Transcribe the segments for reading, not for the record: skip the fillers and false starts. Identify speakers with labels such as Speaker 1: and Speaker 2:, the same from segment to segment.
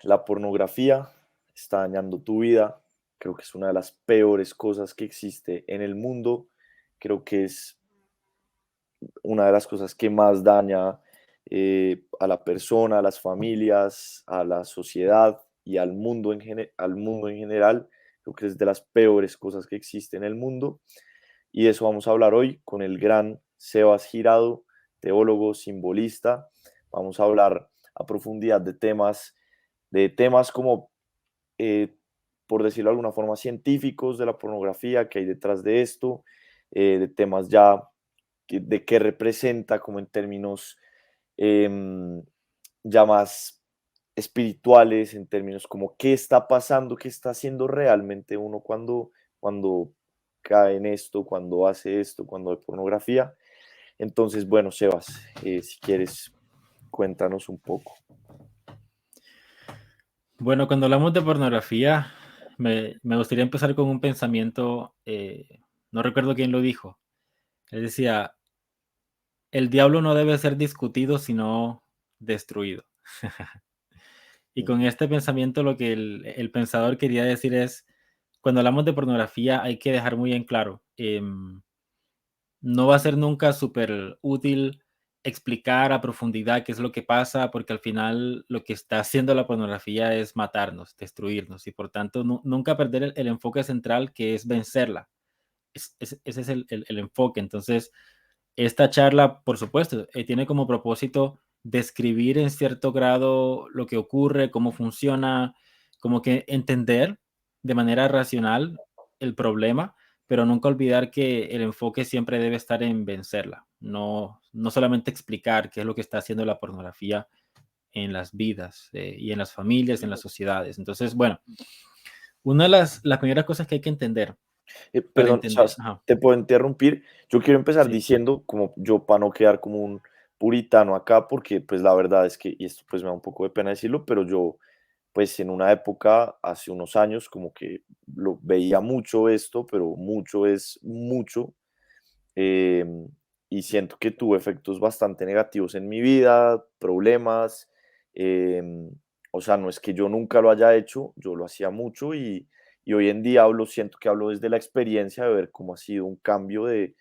Speaker 1: La pornografía está dañando tu vida. Creo que es una de las peores cosas que existe en el mundo. Creo que es una de las cosas que más daña a la persona, a las familias, a la sociedad y al mundo al mundo en general. Creo que es de las peores cosas que existe en el mundo. Y de eso vamos a hablar hoy con el gran Sebas Girado, teólogo, simbolista. Vamos a hablar a profundidad de temas como, eh, por decirlo de alguna forma, científicos de la pornografía, que hay detrás de esto, de temas ya de qué representa, como en términos em, ya más espirituales, en términos como qué está pasando, qué está haciendo realmente uno cuando cae en esto, cuando hace esto, cuando ve pornografía. Entonces, bueno, Sebas, si quieres, cuéntanos un poco.
Speaker 2: Bueno, cuando hablamos de pornografía, me gustaría empezar con un pensamiento, no recuerdo quién lo dijo. Él decía, el diablo no debe ser discutido, sino destruido. Y con
Speaker 1: Ujú.
Speaker 2: este pensamiento lo que el pensador quería decir es, cuando hablamos de pornografía hay que dejar muy en claro, no va a ser nunca súper útil explicar a profundidad qué es lo que pasa, porque al final lo que está haciendo la pornografía es matarnos, destruirnos, y por tanto nunca perder el enfoque central que es vencerla. Ese es el enfoque. Entonces, esta charla, por supuesto, tiene como propósito describir en cierto grado lo que ocurre, cómo funciona, como que entender de manera racional el problema, pero nunca olvidar que el enfoque siempre debe estar en vencerla, no solamente explicar qué es lo que está haciendo la pornografía en las vidas y en las familias, en las sociedades. Entonces, bueno, una de las primeras cosas que hay que entender para
Speaker 1: Perdón,
Speaker 2: entender,
Speaker 1: Sebas,
Speaker 2: ajá,
Speaker 1: te puedo interrumpir. Yo quiero empezar
Speaker 2: sí,
Speaker 1: diciendo, como yo, para no quedar como un puritano acá, porque pues la verdad es que, y esto pues me da un poco de pena decirlo, pero yo pues en una época, hace unos años, como que lo veía mucho esto, pero mucho es mucho, em, y siento que tuvo efectos bastante negativos en mi vida, problemas, em, o sea, no es que yo nunca lo haya hecho, yo lo hacía mucho y hoy en día siento que hablo desde la experiencia de ver cómo ha sido un cambio de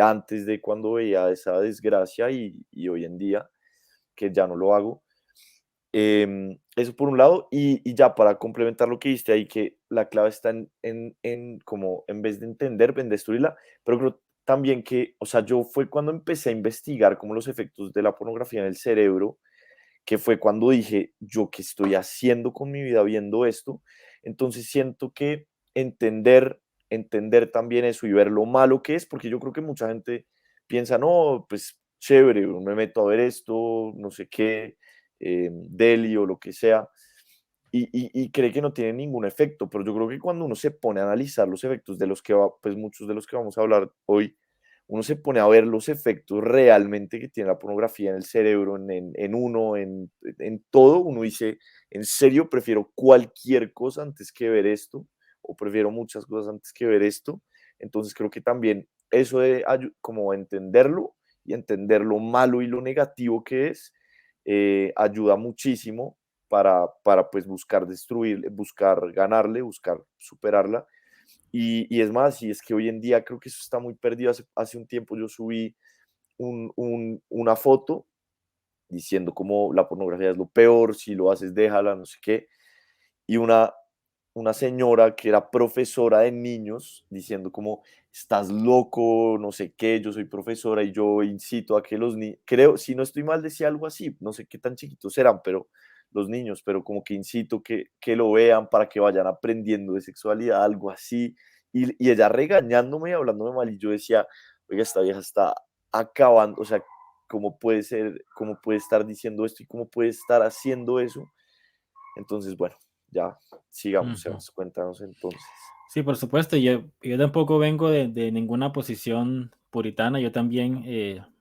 Speaker 1: antes de cuando veía esa desgracia y hoy en día que ya no lo hago. Eso por un lado, y ya para complementar lo que dijiste ahí, que la clave está en como en vez de entender, en destruirla, pero creo también que, o sea, yo fue cuando empecé a investigar como los efectos de la pornografía en el cerebro, que fue cuando dije, yo qué estoy haciendo con mi vida viendo esto. Entonces siento que entender también eso y ver lo malo que es, porque yo creo que mucha gente piensa, no, pues chévere, me meto a ver esto, no sé qué, Deli o lo que sea, y cree que no tiene ningún efecto, pero yo creo que cuando uno se pone a analizar los efectos de los que va, pues muchos de los que vamos a hablar hoy, uno se pone a ver los efectos realmente que tiene la pornografía en el cerebro, en uno, en todo, uno dice, en serio, prefiero cualquier cosa antes que ver esto, o prefiero muchas cosas antes que ver esto. Entonces creo que también eso de como entenderlo y entender lo malo y lo negativo que es, ayuda muchísimo para pues buscar destruir, buscar ganarle, buscar superarla. Y es más, y es que hoy en día creo que eso está muy perdido. Hace un tiempo yo subí una foto diciendo como la pornografía es lo peor, si lo haces déjala, no sé qué, y una señora que era profesora de niños diciendo como, estás loco, no sé qué, yo soy profesora y yo incito a que los niños, creo, si no estoy mal, decía algo así, no sé qué tan chiquitos eran, pero los niños, pero como que incito que lo vean para que vayan aprendiendo de sexualidad, algo así, y ella regañándome y hablándome mal, y yo decía, oiga, esta vieja está acabando, o sea, ¿cómo puede ser, cómo puede estar diciendo esto y cómo puede estar haciendo eso? Entonces, bueno, ya sigamos,
Speaker 2: ujú.
Speaker 1: Sebas, cuéntanos entonces.
Speaker 2: Sí, por supuesto. Yo tampoco vengo de ninguna posición puritana. Yo también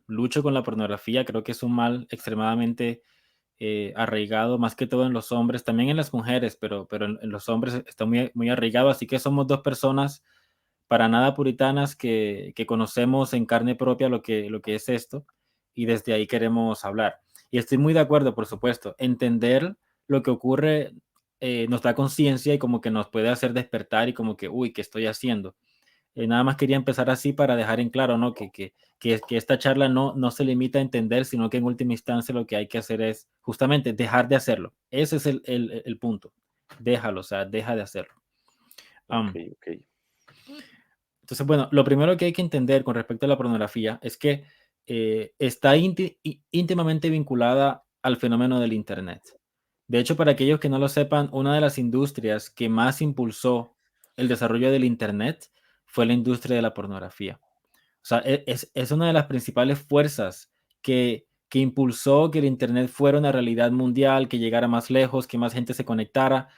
Speaker 2: lucho con la pornografía. Creo que es un mal extremadamente arraigado, más que todo en los hombres, también en las mujeres, pero en los hombres está muy arraigado. Así que somos dos personas para nada puritanas que conocemos en carne propia lo que es esto y desde ahí queremos hablar. Y estoy muy de acuerdo, por supuesto, entender lo que ocurre nos da conciencia y como que nos puede hacer despertar y como que, uy, ¿qué estoy haciendo? Nada más quería empezar así para dejar en claro, ¿no? Que esta charla no se limita a entender, sino que en última instancia lo que hay que hacer es justamente dejar de hacerlo. Ese es el punto. Déjalo, o sea, deja de hacerlo.
Speaker 1: Ok,
Speaker 2: Um,
Speaker 1: ok.
Speaker 2: entonces, bueno, lo primero que hay que entender con respecto a la pornografía es que está íntimamente vinculada al fenómeno del Internet. De hecho, para aquellos que no lo sepan, una de las industrias que más impulsó el desarrollo del Internet fue la industria de la pornografía. O sea, es una de las principales fuerzas que impulsó que el Internet fuera una realidad mundial, que llegara más lejos, que más gente se conectara.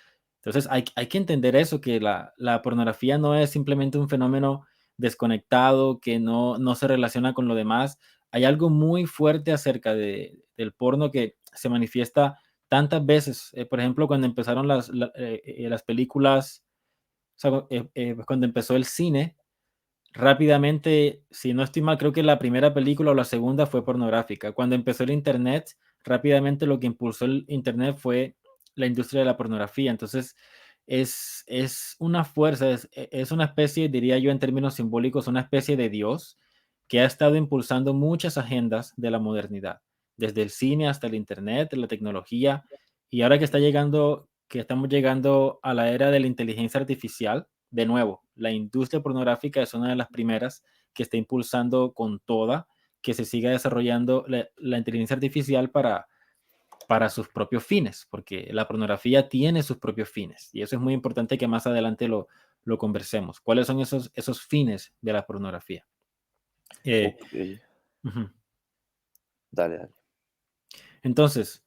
Speaker 2: Entonces, hay que entender eso, que la pornografía no es simplemente un fenómeno desconectado, que no se relaciona con lo demás. Hay algo muy fuerte acerca del porno que se manifiesta tantas veces. Por ejemplo, cuando empezaron las películas, o sea, cuando empezó el cine, rápidamente, si no estoy mal, creo que la primera película o la segunda fue pornográfica. Cuando empezó el Internet, rápidamente lo que impulsó el Internet fue la industria de la pornografía. Entonces, es una fuerza, es una especie, diría yo en términos simbólicos, una especie de Dios que ha estado impulsando muchas agendas de la modernidad, desde el cine hasta el Internet, la tecnología, y ahora que está llegando, que estamos llegando a la era de la inteligencia artificial, de nuevo, la industria pornográfica es una de las primeras que está impulsando con toda que se siga desarrollando la inteligencia artificial para sus propios fines, porque la pornografía tiene sus propios fines y eso es muy importante que más adelante lo conversemos. ¿Cuáles son esos fines de la pornografía? Eh,
Speaker 1: Ok.
Speaker 2: uh-huh.
Speaker 1: Dale, dale.
Speaker 2: Entonces,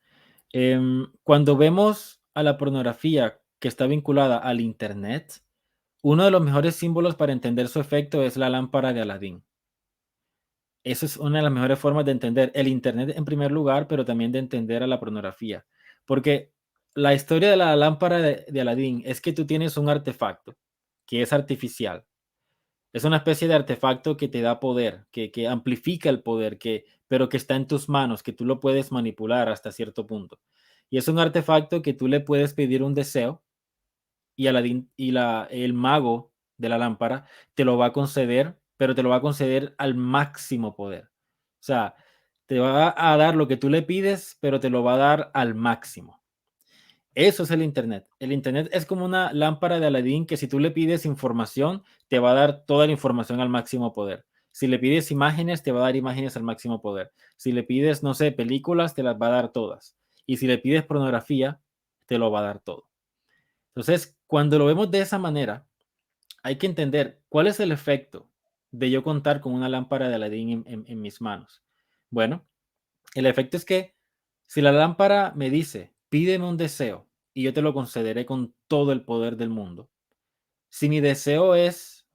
Speaker 2: cuando vemos a la pornografía que está vinculada al Internet, uno de los mejores símbolos para entender su efecto es la lámpara de Aladín. Eso es una de las mejores formas de entender el Internet en primer lugar, pero también de entender a la pornografía. Porque la historia de la lámpara de Aladín es que tú tienes un artefacto que es artificial. Es una especie de artefacto que te da poder, que amplifica el poder, pero que está en tus manos, que tú lo puedes manipular hasta cierto punto. Y es un artefacto que tú le puedes pedir un deseo y Aladín y el mago de la lámpara te lo va a conceder, pero te lo va a conceder al máximo poder. O sea, te va a dar lo que tú le pides, pero te lo va a dar al máximo. Eso es el Internet. El Internet es como una lámpara de Aladín que si tú le pides información, te va a dar toda la información al máximo poder. Si le pides imágenes, te va a dar imágenes al máximo poder. Si le pides, no sé, películas, te las va a dar todas. Y si le pides pornografía, te lo va a dar todo. Entonces, cuando lo vemos de esa manera, hay que entender cuál es el efecto de yo contar con una lámpara de Aladín en mis manos. Bueno, el efecto es que si la lámpara me dice, pídeme un deseo y yo te lo concederé con todo el poder del mundo. Si mi deseo es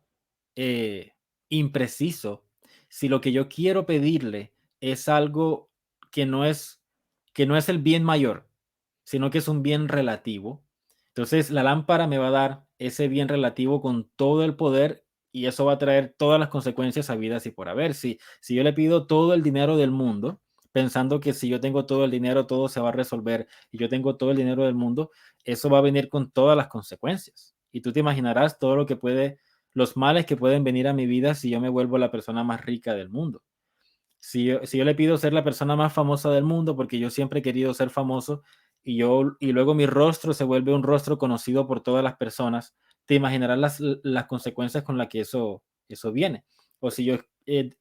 Speaker 2: eh, impreciso, si lo que yo quiero pedirle es algo que no es, que no es el bien mayor, sino que es un bien relativo, entonces la lámpara me va a dar ese bien relativo con todo el poder y eso va a traer todas las consecuencias habidas y por haber. Si yo le pido todo el dinero del mundo, pensando que si yo tengo todo el dinero, todo se va a resolver y yo tengo todo el dinero del mundo, eso va a venir con todas las consecuencias. Y tú te imaginarás todo lo que puede los males que pueden venir a mi vida si yo me vuelvo la persona más rica del mundo. Si yo le pido ser la persona más famosa del mundo, porque yo siempre he querido ser famoso, y luego mi rostro se vuelve un rostro conocido por todas las personas, te imaginarás las consecuencias con las que eso viene. O si yo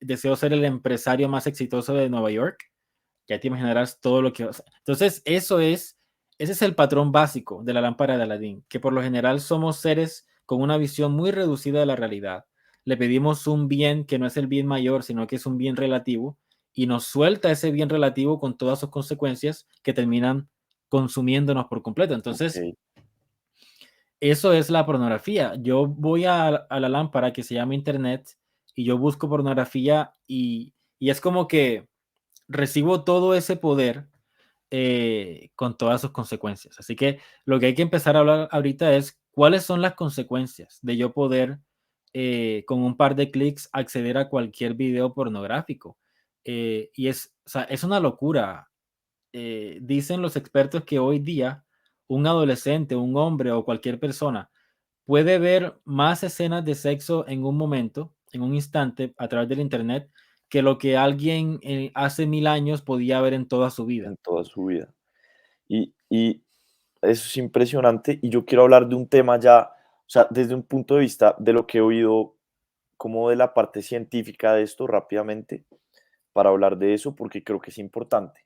Speaker 2: deseo ser el empresario más exitoso de Nueva York, ya te imaginarás todo lo que... Entonces, ese es el patrón básico de la lámpara de Aladín, que por lo general somos seres con una visión muy reducida de la realidad. Le pedimos un bien que no es el bien mayor, sino que es un bien relativo, y nos suelta ese bien relativo con todas sus consecuencias que terminan consumiéndonos por completo.
Speaker 1: Ok,
Speaker 2: Entonces, eso es la pornografía. Yo voy a la lámpara que se llama Internet y yo busco pornografía y es como que recibo todo ese poder con todas sus consecuencias. Así que lo que hay que empezar a hablar ahorita es cuáles son las consecuencias de yo poder con un par de clics acceder a cualquier video pornográfico. O sea, es una locura. Dicen los expertos que hoy día un adolescente, un hombre o cualquier persona puede ver más escenas de sexo en un momento, en un instante, a través del internet, que lo que alguien hace 1000 años podía ver en toda su vida.
Speaker 1: en toda su vida. Y eso es impresionante. Y yo quiero hablar de un tema ya, o sea, desde un punto de vista de lo que he oído, como de la parte científica de esto rápidamente, para hablar de eso, porque creo que es importante.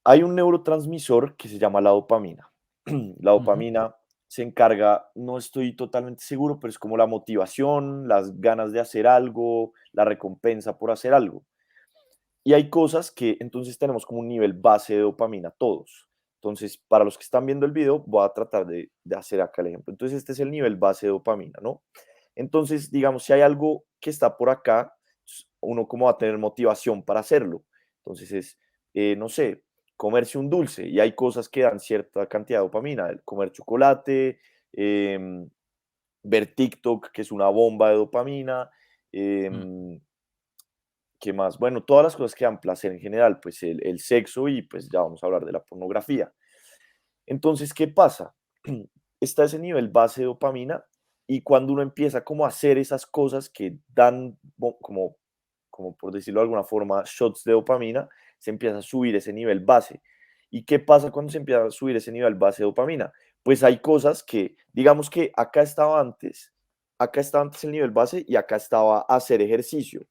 Speaker 1: Hay un neurotransmisor que se llama la dopamina. La
Speaker 2: Ujú,
Speaker 1: dopamina se encarga, no estoy totalmente seguro, pero es como la motivación, las ganas de hacer algo, la recompensa por hacer algo. Y hay cosas que entonces tenemos como un nivel base de dopamina todos. Entonces, para los que están viendo el video, voy a tratar de hacer acá el ejemplo. Entonces, este es el nivel base de dopamina, ¿no? Entonces, digamos, si hay algo que está por acá, uno como va a tener motivación para hacerlo. Entonces es, no sé, comerse un dulce y hay cosas que dan cierta cantidad de dopamina, el comer chocolate, em, ver TikTok, que es una bomba de dopamina,
Speaker 2: mm,
Speaker 1: em, ¿qué más? Bueno, todas las cosas que dan placer en general, pues el sexo y pues ya vamos a hablar de la pornografía. Entonces, ¿qué pasa? Está ese nivel base de dopamina y cuando uno empieza como a hacer esas cosas que dan como por decirlo de alguna forma, shots de dopamina, se empieza a subir ese nivel base. ¿Y qué pasa cuando se empieza a subir ese nivel base de dopamina? Pues hay cosas que, digamos que acá estaba antes el nivel base y acá estaba hacer ejercicio.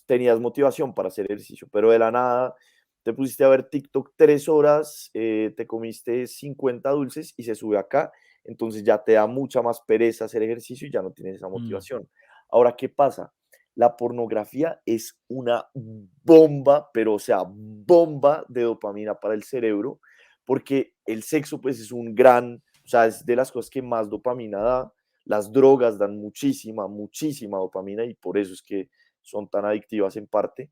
Speaker 1: Tenías motivación para hacer ejercicio, pero de la nada te pusiste a ver TikTok 3 horas, te comiste 50 dulces y se sube acá, entonces ya te da mucha más pereza hacer ejercicio y ya no tienes esa
Speaker 2: mm,
Speaker 1: motivación. Ahora, ¿qué pasa? La pornografía es una bomba, pero o sea, bomba de dopamina para el cerebro, porque el sexo pues es un gran, o sea, es de las cosas que más dopamina da. Las drogas dan muchísima, muchísima dopamina y por eso es que son tan adictivas en parte.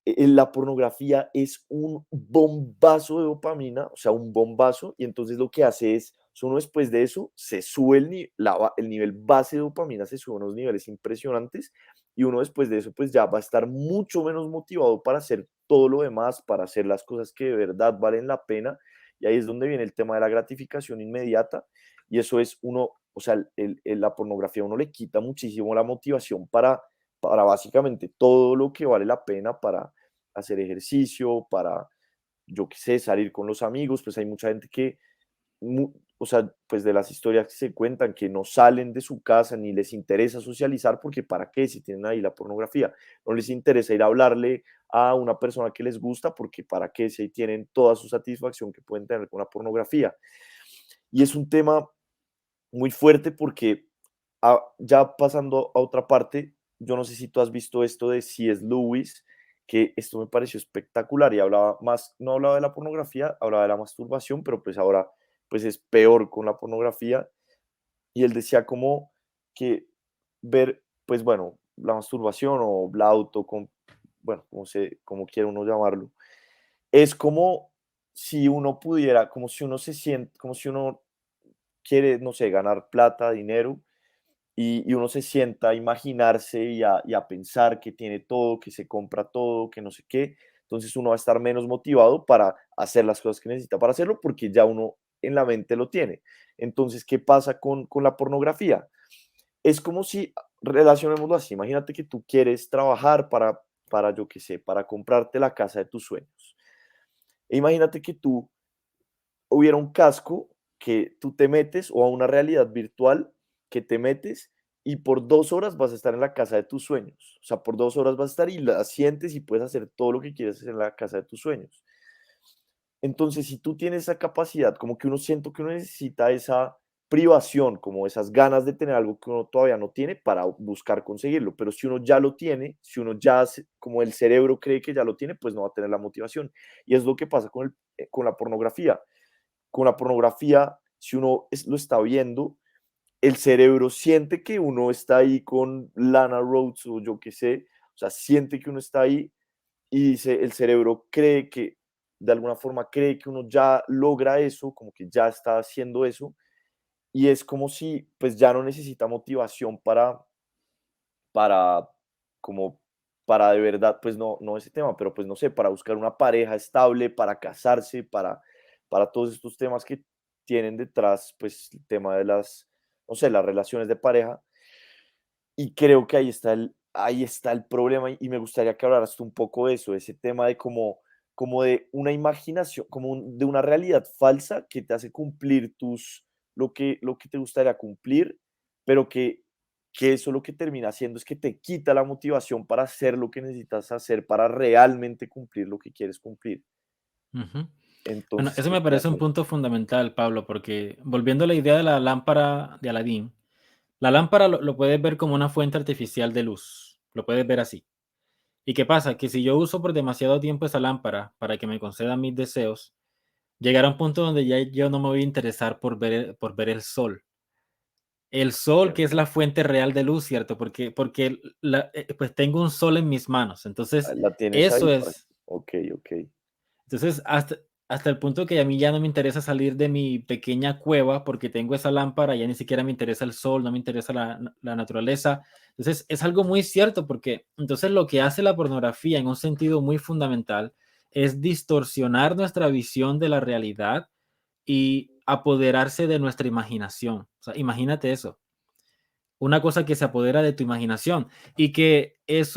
Speaker 1: La pornografía es un bombazo de dopamina, o sea, un bombazo, y entonces lo que hace es, uno después de eso, se sube el nivel base de dopamina, se sube a unos niveles impresionantes, y uno después de eso, pues ya va a estar mucho menos motivado para hacer todo lo demás, para hacer las cosas que de verdad valen la pena, y ahí es donde viene el tema de la gratificación inmediata, y eso es uno, o sea, la pornografía a uno le quita muchísimo la motivación para básicamente todo lo que vale la pena para hacer ejercicio, para, yo qué sé, salir con los amigos, pues hay mucha gente que, o sea, pues de las historias que se cuentan, que no salen de su casa ni les interesa socializar, porque ¿para qué? Si tienen ahí la pornografía, no les interesa ir a hablarle a una persona que les gusta, porque ¿para qué? Si ahí tienen toda su satisfacción que pueden tener con la pornografía. Y es un tema muy fuerte porque ya pasando a otra parte, yo no sé si tú has visto esto de C.S. Lewis, que esto me pareció espectacular y hablaba más, no hablaba de la pornografía, hablaba de la masturbación, pero pues ahora pues es peor con la pornografía. Y él decía como que ver, pues bueno, la masturbación o la bueno, como quiera uno llamarlo, es como si uno pudiera, como si uno se siente, como si uno quiere, no sé, ganar plata, dinero, y uno se sienta a imaginarse y a pensar que tiene todo, que se compra todo, que no sé qué, entonces uno va a estar menos motivado para hacer las cosas que necesita para hacerlo porque ya uno en la mente lo tiene. Entonces, ¿qué pasa con la pornografía? Es como si, relacionémoslo así, imagínate que tú quieres trabajar para yo qué sé, para comprarte la casa de tus sueños. E imagínate que tú hubiera un casco que tú te metes o a una realidad virtual que te metes y por 2 horas vas a estar en la casa de tus sueños. O sea, por 2 horas vas a estar y la sientes y puedes hacer todo lo que quieres hacer en la casa de tus sueños. Entonces, si tú tienes esa capacidad, como que uno siento que uno necesita esa privación, como esas ganas de tener algo que uno todavía no tiene para buscar conseguirlo, pero si uno ya lo tiene, si uno ya, como el cerebro cree que ya lo tiene, pues no va a tener la motivación. Y es lo que pasa con la pornografía. Con la pornografía, si uno lo está viendo, el cerebro siente que uno está ahí con Lana Rhoades o yo qué sé, o sea, siente que uno está ahí y el cerebro cree que, de alguna forma, cree que uno ya logra eso, como que ya está haciendo eso, y es como si pues ya no necesita motivación para, como, para de verdad, pues no ese tema, pero pues no sé, para buscar una pareja estable, para casarse, para todos estos temas que tienen detrás, pues, el tema de las, no sé, las relaciones de pareja. Y creo que ahí está el problema, y me gustaría que hablaras tú un poco de eso, de ese tema de como de una imaginación, de una realidad falsa que te hace cumplir lo que te gustaría cumplir, pero que eso lo que termina haciendo es que te quita la motivación para hacer lo que necesitas hacer para realmente cumplir lo que quieres cumplir.
Speaker 2: Ujú. Bueno,
Speaker 1: Entonces,
Speaker 2: eso
Speaker 1: ¿qué
Speaker 2: me
Speaker 1: opinas
Speaker 2: parece un
Speaker 1: de eso?
Speaker 2: punto fundamental, Pablo, porque volviendo a la idea de la lámpara de Aladín, la lámpara lo puedes ver como una fuente artificial de luz, lo puedes ver así. ¿Y qué pasa? Que si yo uso por demasiado tiempo esa lámpara para que me conceda mis deseos, llegará un punto donde ya yo no me voy a interesar por ver el sol. El sol, que es
Speaker 1: Cierto.
Speaker 2: la fuente real de luz, ¿cierto? Porque pues tengo un sol en mis manos.
Speaker 1: Ah,
Speaker 2: Entonces,
Speaker 1: ¿la tienes ahí?
Speaker 2: eso es.
Speaker 1: Ok, ok.
Speaker 2: Entonces, hasta el punto que a mí ya no me interesa salir de mi pequeña cueva porque tengo esa lámpara, ya ni siquiera me interesa el sol, no me interesa la naturaleza. Entonces, es algo muy cierto porque entonces lo que hace la pornografía en un sentido muy fundamental es distorsionar nuestra visión de la realidad y apoderarse de nuestra imaginación. O sea, imagínate eso, una cosa que se apodera de tu imaginación y que es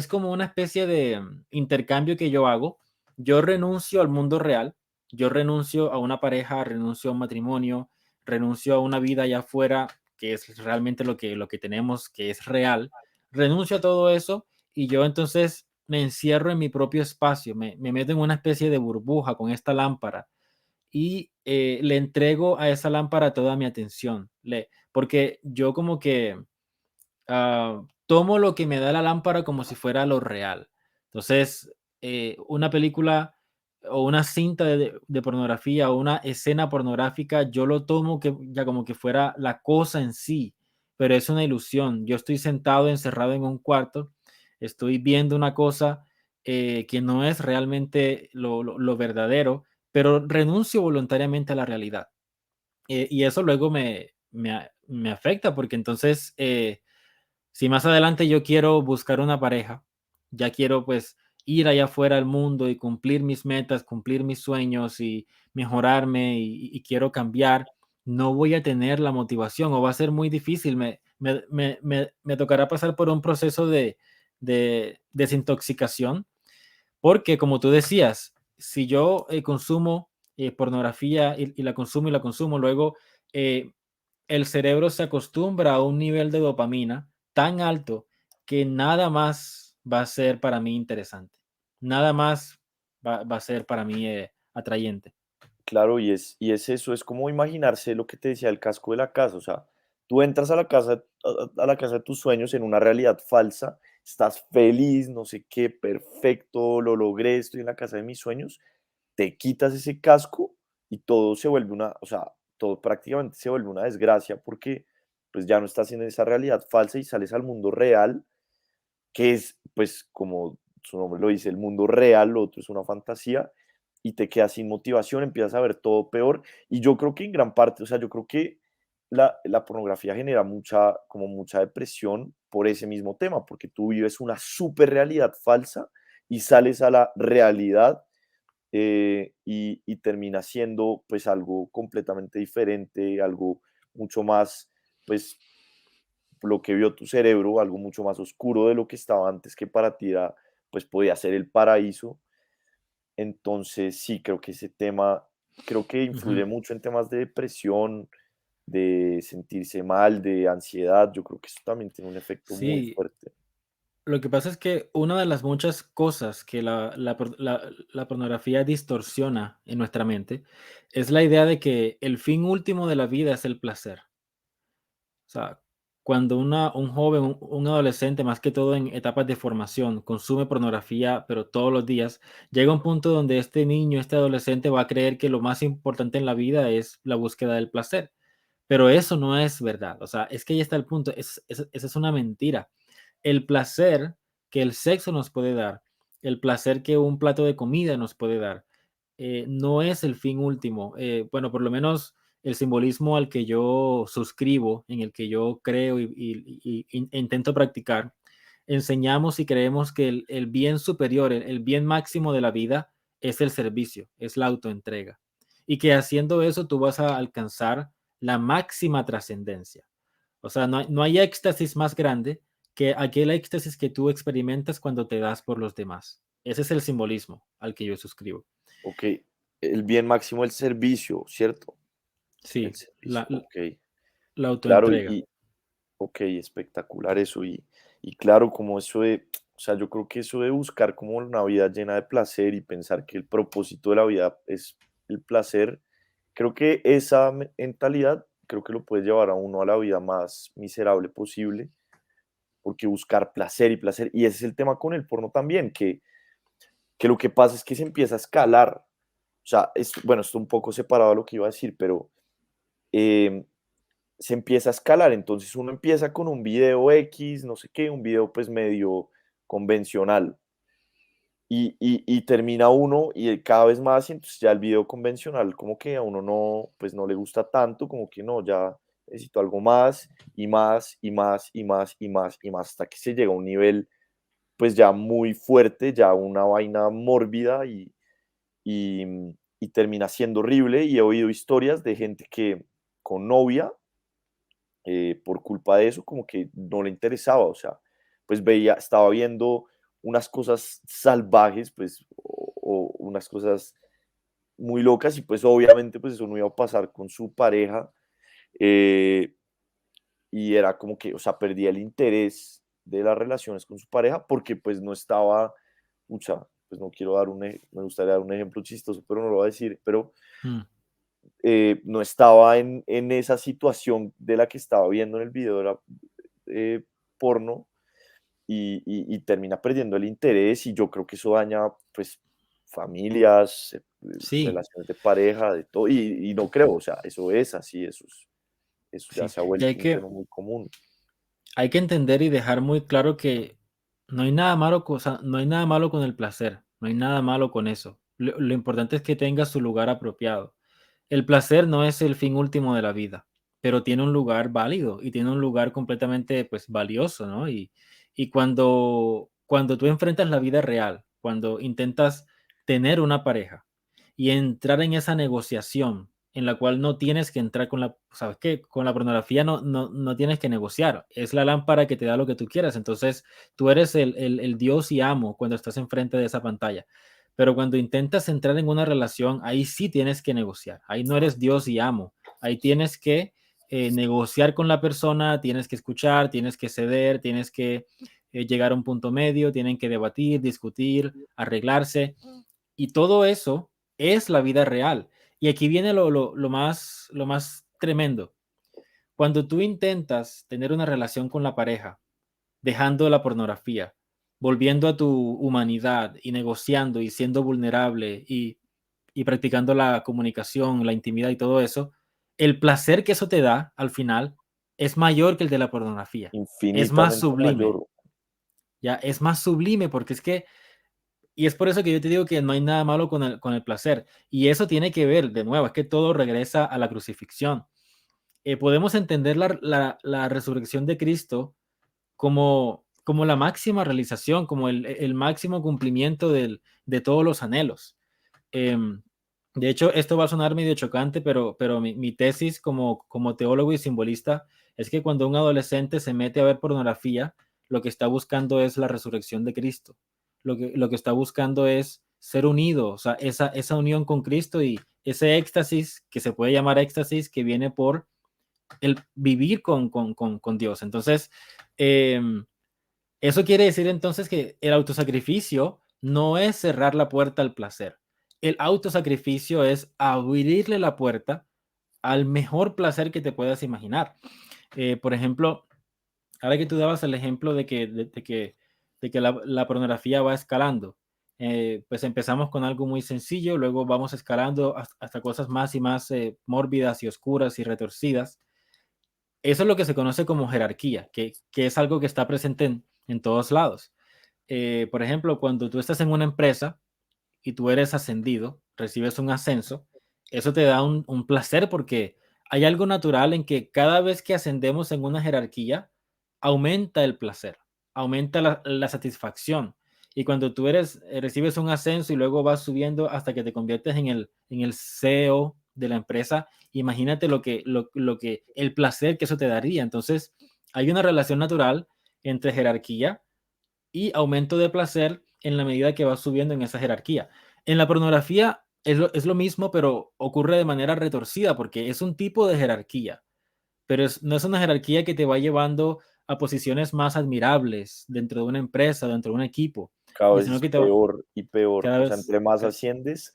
Speaker 2: como una especie de intercambio que yo hago. Yo renuncio al mundo real, yo renuncio a una pareja, renuncio a un matrimonio, renuncio a una vida allá afuera que es realmente lo que tenemos, que es real. Renuncio a todo eso y yo entonces me encierro en mi propio espacio, me meto en una especie de burbuja con esta lámpara y le entrego a esa lámpara toda mi atención. Porque yo como que tomo lo que me da la lámpara como si fuera lo real. Entonces, una película o una cinta de pornografía o una escena pornográfica, yo lo tomo que, ya como que fuera la cosa en sí, pero es una ilusión. Yo estoy sentado, encerrado en un cuarto, estoy viendo una cosa que no es realmente lo verdadero, pero renuncio voluntariamente a la realidad. Y eso luego me afecta porque entonces, si más adelante yo quiero buscar una pareja, ya quiero pues ir allá afuera al mundo y cumplir mis metas, cumplir mis sueños y mejorarme y quiero cambiar, no voy a tener la motivación o va a ser muy difícil. Me tocará pasar por un proceso de desintoxicación porque como tú decías, si yo consumo pornografía y la consumo, luego eh, el cerebro se acostumbra a un nivel de dopamina tan alto que nada más va a ser para mí interesante. Nada más va a ser para mí atrayente.
Speaker 1: Claro, y es eso, es como imaginarse lo que te decía el casco de la casa, o sea, tú entras a la casa, a la casa de tus sueños en una realidad falsa, estás feliz, no sé qué, perfecto, lo logré, estoy en la casa de mis sueños, te quitas ese casco y todo se vuelve o sea, todo prácticamente se vuelve una desgracia porque pues ya no estás en esa realidad falsa y sales al mundo real, que es, pues, como su nombre lo dice, el mundo real, lo otro es una fantasía, y te quedas sin motivación, empiezas a ver todo peor. Y yo creo que en gran parte, o sea, yo creo que la pornografía genera mucha depresión por ese mismo tema, porque tú vives una super realidad falsa y sales a la realidad, y termina siendo pues algo completamente diferente, algo mucho más, pues lo que vio tu cerebro, algo mucho más oscuro de lo que estaba antes, que para ti era, pues podía ser el paraíso. Entonces, sí, creo que ese tema, creo que influye
Speaker 2: Ujú.
Speaker 1: mucho en temas de depresión, de sentirse mal, de ansiedad. Yo creo que eso también tiene un efecto muy
Speaker 2: Sí,
Speaker 1: fuerte.
Speaker 2: lo que pasa es que una de las muchas cosas que la pornografía distorsiona en nuestra mente es la idea de que el fin último de la vida es el placer. O sea, cuando un joven, un adolescente, más que todo en etapas de formación, consume pornografía, pero todos los días, llega un punto donde este niño, este adolescente va a creer que lo más importante en la vida es la búsqueda del placer. Pero eso no es verdad. O sea, es que ahí está el punto. Esa es una mentira. El placer que el sexo nos puede dar, el placer que un plato de comida nos puede dar, no es el fin último. Bueno, por lo menos el simbolismo al que yo suscribo, en el que yo creo e intento practicar, enseñamos y creemos que el bien superior, el bien máximo de la vida es el servicio, es la autoentrega. y que haciendo eso tú vas a alcanzar la máxima trascendencia. O sea, no hay éxtasis más grande que aquel éxtasis que tú experimentas cuando te das por los demás. Ese es el simbolismo al que yo suscribo.
Speaker 1: Ok, el bien máximo, el servicio, ¿cierto? El
Speaker 2: Sí,
Speaker 1: servicio, ok.
Speaker 2: la
Speaker 1: Claro,
Speaker 2: autoentrega.
Speaker 1: ok, espectacular eso. Y claro, como eso de, o sea, yo creo que eso de buscar como una vida llena de placer y pensar que el propósito de la vida es el placer, creo que esa mentalidad, creo que lo puede llevar a uno a la vida más miserable posible, porque buscar placer y placer, y ese es el tema con el porno también, que lo que pasa es que se empieza a escalar. O sea, bueno, esto un poco separado de lo que iba a decir, pero em, se empieza a escalar. Entonces uno empieza con un video X, no sé qué, un video pues medio convencional. Y termina uno y cada vez más, y entonces ya el video convencional como que a uno no, pues no le gusta tanto, como que no, ya necesito algo más y más y más y más y más y más hasta que se llega a un nivel pues ya muy fuerte, ya una vaina mórbida y termina siendo horrible. Y he oído historias de gente que con novia, por culpa de eso, como que no le interesaba, o sea, pues veía, estaba viendo unas cosas salvajes, pues, o unas cosas muy locas, y pues obviamente pues eso no iba a pasar con su pareja, eh, y era como que, o sea, perdía el interés de las relaciones con su pareja porque pues no estaba, mucha, pues no quiero dar me gustaría dar un ejemplo chistoso, pero no lo voy a decir, pero
Speaker 2: Mm.
Speaker 1: no estaba en esa situación de la que estaba viendo en el video, era porno, y termina perdiendo el interés, y yo creo que eso daña pues familias,
Speaker 2: Sí,
Speaker 1: relaciones de pareja, de todo, y no creo, o sea, eso es así, eso ya
Speaker 2: sí.
Speaker 1: se ha
Speaker 2: Y
Speaker 1: vuelto un tema muy común.
Speaker 2: hay que entender y dejar muy claro que no hay nada malo, no hay nada malo con el placer, no hay nada malo con eso. Lo importante es que tenga su lugar apropiado. El placer no es el fin último de la vida, pero tiene un lugar válido y tiene un lugar completamente pues valioso, ¿no? Y cuando tú enfrentas la vida real, cuando intentas tener una pareja y entrar en esa negociación en la cual no tienes que entrar con ¿sabes qué? Con la pornografía no tienes que negociar, es la lámpara que te da lo que tú quieras, entonces tú eres el Dios y amo cuando estás enfrente de esa pantalla. Pero cuando intentas entrar en una relación, ahí sí tienes que negociar. Ahí no eres Dios y amo. Ahí tienes que negociar con la persona, tienes que escuchar, tienes que ceder, tienes que llegar a un punto medio, tienen que debatir, discutir, arreglarse. Y todo eso es la vida real. Y aquí viene lo más tremendo. Cuando tú intentas tener una relación con la pareja, dejando la pornografía, volviendo a tu humanidad y negociando y siendo vulnerable y practicando la comunicación, la intimidad y todo eso, el placer que eso te da al final es mayor que el de la pornografía. Es más
Speaker 1: Infinitamente
Speaker 2: sublime,
Speaker 1: mayor.
Speaker 2: ya es más sublime porque es que, y es por eso que yo te digo que no hay nada malo con el placer. Y eso tiene que ver, de nuevo, es que todo regresa a la crucifixión. Podemos entender la resurrección de Cristo como la máxima realización, como el máximo cumplimiento de todos los anhelos. Em, de hecho, esto va a sonar medio chocante, pero mi tesis como teólogo y simbolista es que cuando un adolescente se mete a ver pornografía, lo que está buscando es la resurrección de Cristo. Lo que está buscando es ser unido, o sea, esa unión con Cristo y ese éxtasis, que se puede llamar éxtasis, que viene por el vivir con Dios. Entonces, eso quiere decir entonces que el autosacrificio no es cerrar la puerta al placer. El autosacrificio es abrirle la puerta al mejor placer que te puedas imaginar. Por ejemplo, ahora que tú dabas el ejemplo de que la pornografía va escalando, pues empezamos con algo muy sencillo, luego vamos escalando hasta cosas más y más mórbidas y oscuras y retorcidas. Eso es lo que se conoce como jerarquía, que es algo que está presente en todos lados. Por ejemplo, cuando tú estás en una empresa y tú eres ascendido, recibes un ascenso, eso te da un placer porque hay algo natural en que cada vez que ascendemos en una jerarquía, aumenta el placer, aumenta la satisfacción. Y cuando tú recibes un ascenso y luego vas subiendo hasta que te conviertes en el CEO de la empresa, imagínate el placer que eso te daría. Entonces, hay una relación natural entre jerarquía y aumento de placer en la medida que vas subiendo en esa jerarquía. En la pornografía es lo mismo, pero ocurre de manera retorcida porque es un tipo de jerarquía, pero no es una jerarquía que te va llevando a posiciones más admirables dentro de una empresa, dentro de un equipo,
Speaker 1: Cada
Speaker 2: y
Speaker 1: vez
Speaker 2: sino
Speaker 1: es
Speaker 2: que
Speaker 1: peor y peor.
Speaker 2: cada
Speaker 1: O sea,
Speaker 2: vez,
Speaker 1: entre más asciendes,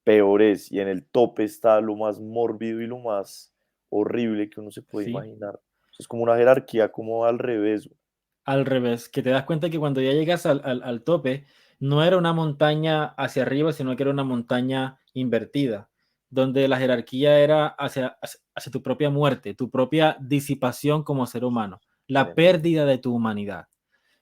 Speaker 1: peor es. Y en el tope está lo más mórbido y lo más horrible que uno se puede
Speaker 2: sí,
Speaker 1: imaginar. Es como una jerarquía como al revés.
Speaker 2: al revés, que te das cuenta que cuando ya llegas al tope, no era una montaña hacia arriba, sino que era una montaña invertida, donde la jerarquía era hacia tu propia muerte, tu propia disipación como ser humano, la
Speaker 1: Tremendo.
Speaker 2: pérdida de tu humanidad.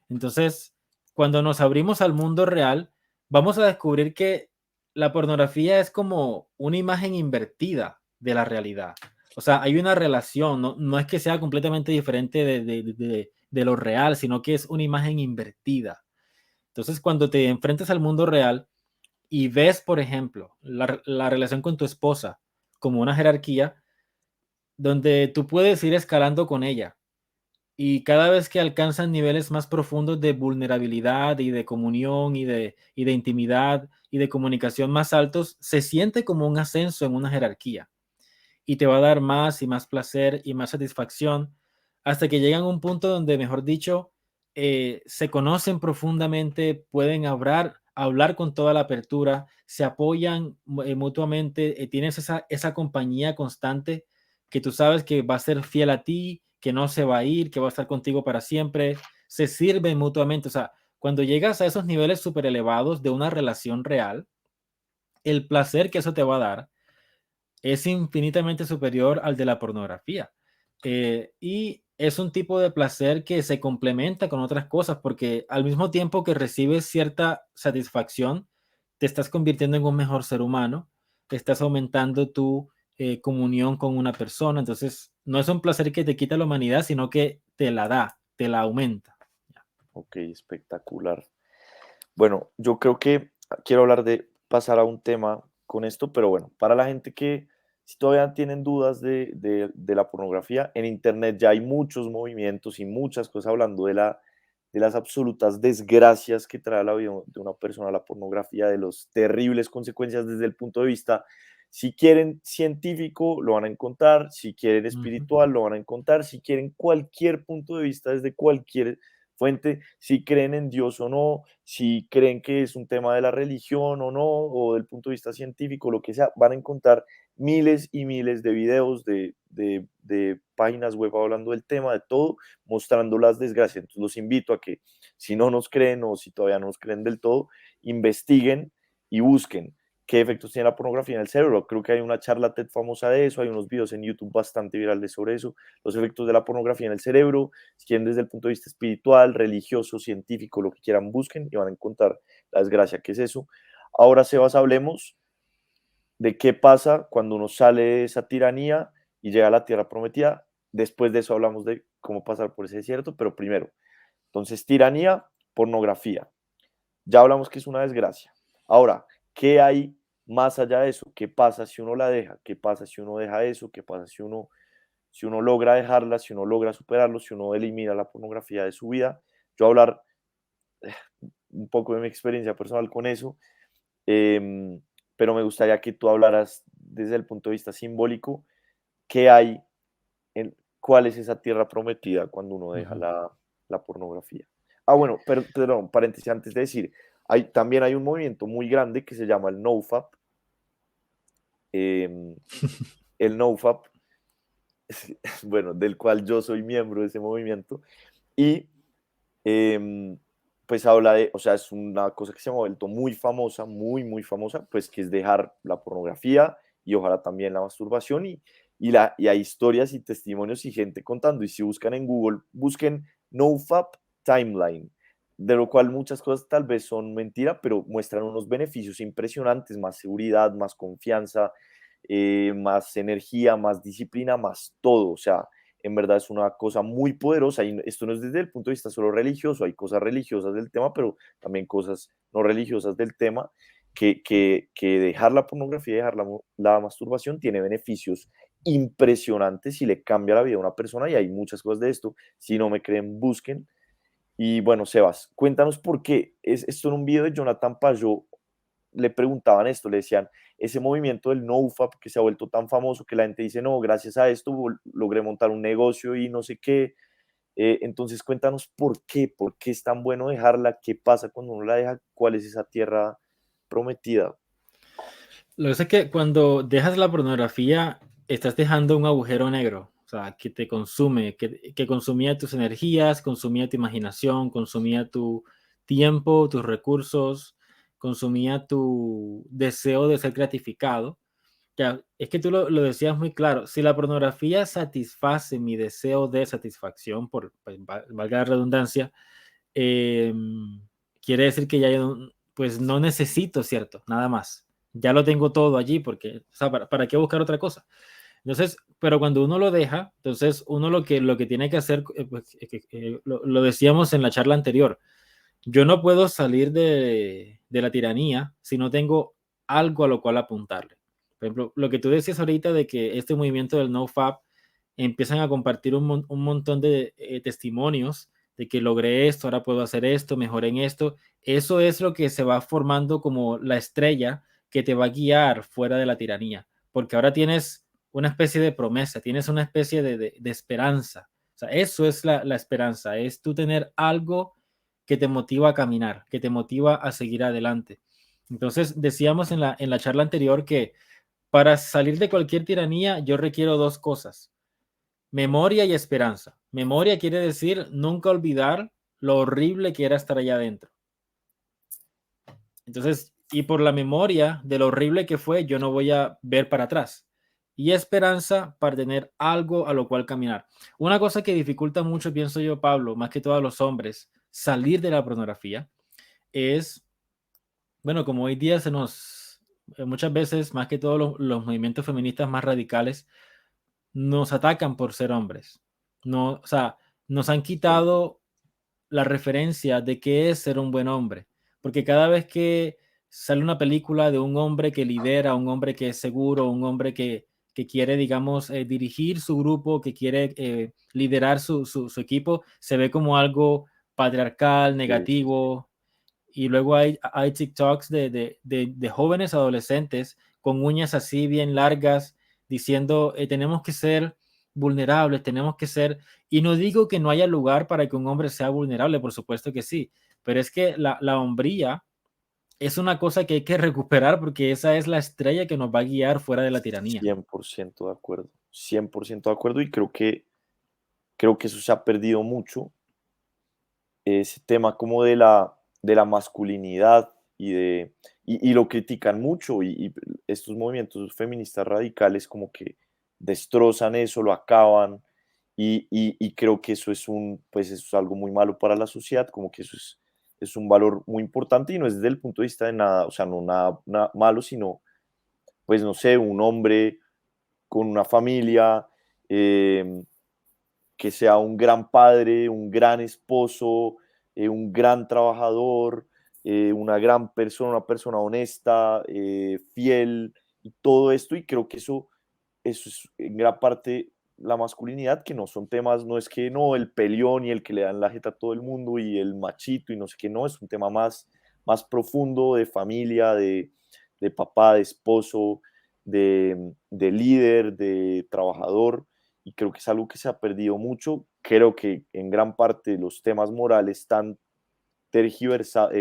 Speaker 2: Entonces, cuando nos abrimos al mundo real, vamos a descubrir que la pornografía es como una imagen invertida de la realidad. O sea, hay una relación, no es que sea completamente diferente de lo real, sino que es una imagen invertida. Entonces, cuando te enfrentas al mundo real y ves, por ejemplo, la relación con tu esposa como una jerarquía, donde tú puedes ir escalando con ella, y cada vez que alcanzan niveles más profundos de vulnerabilidad y de comunión y de intimidad y de comunicación más altos, se siente como un ascenso en una jerarquía y te va a dar más y más placer y más satisfacción hasta que llegan a un punto donde, mejor dicho, se conocen profundamente, pueden hablar con toda la apertura, se apoyan mutuamente, tienes esa compañía constante que tú sabes que va a ser fiel a ti, que no se va a ir, que va a estar contigo para siempre, se sirven mutuamente. O sea, cuando llegas a esos niveles súper elevados de una relación real, el placer que eso te va a dar es infinitamente superior al de la pornografía. Y es un tipo de placer que se complementa con otras cosas, porque al mismo tiempo que recibes cierta satisfacción, te estás convirtiendo en un mejor ser humano, te estás aumentando tu comunión con una persona. Entonces, no es un placer que te quita la humanidad, sino que te la da, te la aumenta.
Speaker 1: Ok, espectacular. Bueno, yo creo que quiero hablar de pasar a un tema con esto, pero bueno, para la gente que si todavía tienen dudas de la pornografía, en Internet ya hay muchos movimientos y muchas cosas hablando de las absolutas desgracias que trae a la vida de una persona la pornografía, de las terribles consecuencias desde el punto de vista, si quieren científico, lo van a encontrar, si quieren
Speaker 2: Ujú,
Speaker 1: espiritual, lo van a encontrar, si quieren cualquier punto de vista desde cualquier fuente, si creen en Dios o no, si creen que es un tema de la religión o no, o del punto de vista científico, lo que sea, van a encontrar miles y miles de videos de páginas web hablando del tema, de todo, mostrando las desgracias. Entonces los invito a que si no nos creen o si todavía no nos creen del todo, investiguen y busquen qué efectos tiene la pornografía en el cerebro. Creo que hay una charla TED famosa de eso, hay unos videos en YouTube bastante virales sobre eso, los efectos de la pornografía en el cerebro. Si quieren desde el punto de vista espiritual, religioso, científico, lo que quieran, busquen y van a encontrar la desgracia que es eso. Ahora, Sebas, hablemos de qué pasa cuando uno sale de esa tiranía y llega a la tierra prometida. Después de eso hablamos de cómo pasar por ese desierto, pero primero, entonces, tiranía, pornografía. Ya hablamos que es una desgracia. Ahora, ¿qué hay más allá de eso? ¿Qué pasa si uno la deja? ¿Qué pasa si uno deja eso? ¿Qué pasa si uno logra dejarla, si uno logra superarlo, si uno elimina la pornografía de su vida? Yo voy a hablar un poco de mi experiencia personal con eso, em, pero me gustaría que tú hablaras desde el punto de vista simbólico, qué hay, cuál es esa tierra prometida cuando uno deja
Speaker 2: ujú.
Speaker 1: la pornografía. Ah, bueno, perdón, paréntesis antes de decir, también hay un movimiento muy grande que se llama el NoFap. em, el NoFap, bueno, del cual yo soy miembro de ese movimiento, y em, pues habla de, o sea, es una cosa que se ha vuelto muy famosa, muy famosa, pues que es dejar la pornografía y ojalá también la masturbación y hay historias y testimonios y gente contando. Y si buscan en Google, busquen NoFap Timeline, de lo cual muchas cosas tal vez son mentira, pero muestran unos beneficios impresionantes, más seguridad, más confianza, más energía, más disciplina, más todo. O sea, en verdad es una cosa muy poderosa y esto no es desde el punto de vista solo religioso, hay cosas religiosas del tema, pero también cosas no religiosas del tema, que dejar la pornografía y dejar la masturbación tiene beneficios impresionantes y le cambia la vida a una persona y hay muchas cosas de esto. Si no me creen, busquen. Y bueno, Sebas, cuéntanos por qué. Esto en un video de Jonathan Pajot le preguntaban esto, le decían, ese movimiento del NoFap que se ha vuelto tan famoso que la gente dice, no, gracias a esto logré montar un negocio y no sé qué. Entonces cuéntanos por qué es tan bueno dejarla, qué pasa cuando uno la deja, cuál es esa tierra prometida.
Speaker 2: Lo que pasa es que cuando dejas la pornografía, estás dejando un agujero negro, o sea, que te consume, que consumía tus energías, consumía tu imaginación, consumía tu tiempo, tus recursos, consumía tu deseo de ser gratificado. Ya, es que tú lo decías muy claro, si la pornografía satisface mi deseo de satisfacción, por pues, valga la redundancia, quiere decir que ya yo, pues no necesito, ¿cierto? Nada más. Ya lo tengo todo allí porque, o sea, ¿para qué buscar otra cosa? Entonces, pero cuando uno lo deja, entonces uno lo que tiene que hacer, pues, lo decíamos en la charla anterior, yo no puedo salir de la tiranía si no tengo algo a lo cual apuntarle. Por ejemplo, lo que tú decías ahorita de que este movimiento del NoFap empiezan a compartir un montón de testimonios de que logré esto, ahora puedo hacer esto, mejoré en esto. Eso es lo que se va formando como la estrella que te va a guiar fuera de la tiranía, porque ahora tienes una especie de promesa, tienes una especie de esperanza. O sea, eso es la esperanza, es tú tener algo que te motiva a caminar, que te motiva a seguir adelante. Entonces, decíamos en la charla anterior que para salir de cualquier tiranía yo requiero dos cosas: memoria y esperanza. Memoria quiere decir nunca olvidar lo horrible que era estar allá adentro. Entonces, y por la memoria de lo horrible que fue, yo no voy a ver para atrás. Y esperanza para tener algo a lo cual caminar. Una cosa que dificulta mucho, pienso yo, Pablo, más que todos los hombres, salir de la pornografía, es, bueno, como hoy día muchas veces, más que todos los movimientos feministas más radicales, nos atacan por ser hombres. No, o sea, nos han quitado la referencia de qué es ser un buen hombre. Porque cada vez que sale una película de un hombre que lidera, un hombre que es seguro, un hombre que quiere, digamos, dirigir su grupo, que quiere liderar su equipo, se ve como algo patriarcal,
Speaker 1: Sí, sí, sí.
Speaker 2: negativo. Y luego hay TikToks de jóvenes adolescentes con uñas así bien largas diciendo, tenemos que ser vulnerables, tenemos que ser, y no digo que no haya lugar para que un hombre sea vulnerable, por supuesto que sí, pero es que la hombría es una cosa que hay que recuperar porque esa es la estrella que nos va a guiar fuera de la tiranía.
Speaker 1: 100% de acuerdo, 100% de acuerdo y creo que eso se ha perdido mucho, ese tema como de la masculinidad y lo critican mucho y estos movimientos feministas radicales como que destrozan eso, lo acaban y creo que eso pues eso es algo muy malo para la sociedad, como que eso es un valor muy importante y no es desde el punto de vista de nada, o sea, no nada malo, sino, pues no sé, un hombre con una familia, que sea un gran padre, un gran esposo, un gran trabajador, una gran persona, una persona honesta, fiel, y todo esto, y creo que eso es en gran parte la masculinidad, que no son temas, no es que no, el peleón y el que le dan la jeta a todo el mundo y el machito y no sé qué, no, es un tema más profundo de familia, de papá, de esposo, de líder, de trabajador, y creo que es algo que se ha perdido mucho. Creo que en gran parte los temas morales tan tergiversados,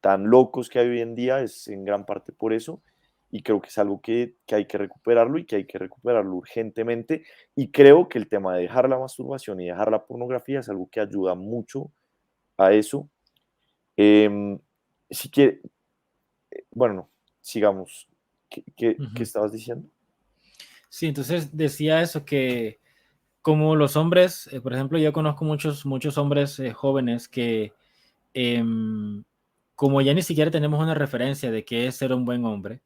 Speaker 1: tan locos que hay hoy en día es en gran parte por eso. Y creo que es algo que hay que recuperarlo y que hay que recuperarlo urgentemente. Y creo que el tema de dejar la masturbación y dejar la pornografía es algo que ayuda mucho a eso. Eh, si que, bueno, no, sigamos. ¿Qué
Speaker 2: Ujú.
Speaker 1: estabas diciendo?
Speaker 2: Sí, entonces decía eso que como los hombres, por ejemplo, yo conozco muchos hombres jóvenes que em, como ya ni siquiera tenemos una referencia de qué es ser un buen hombre,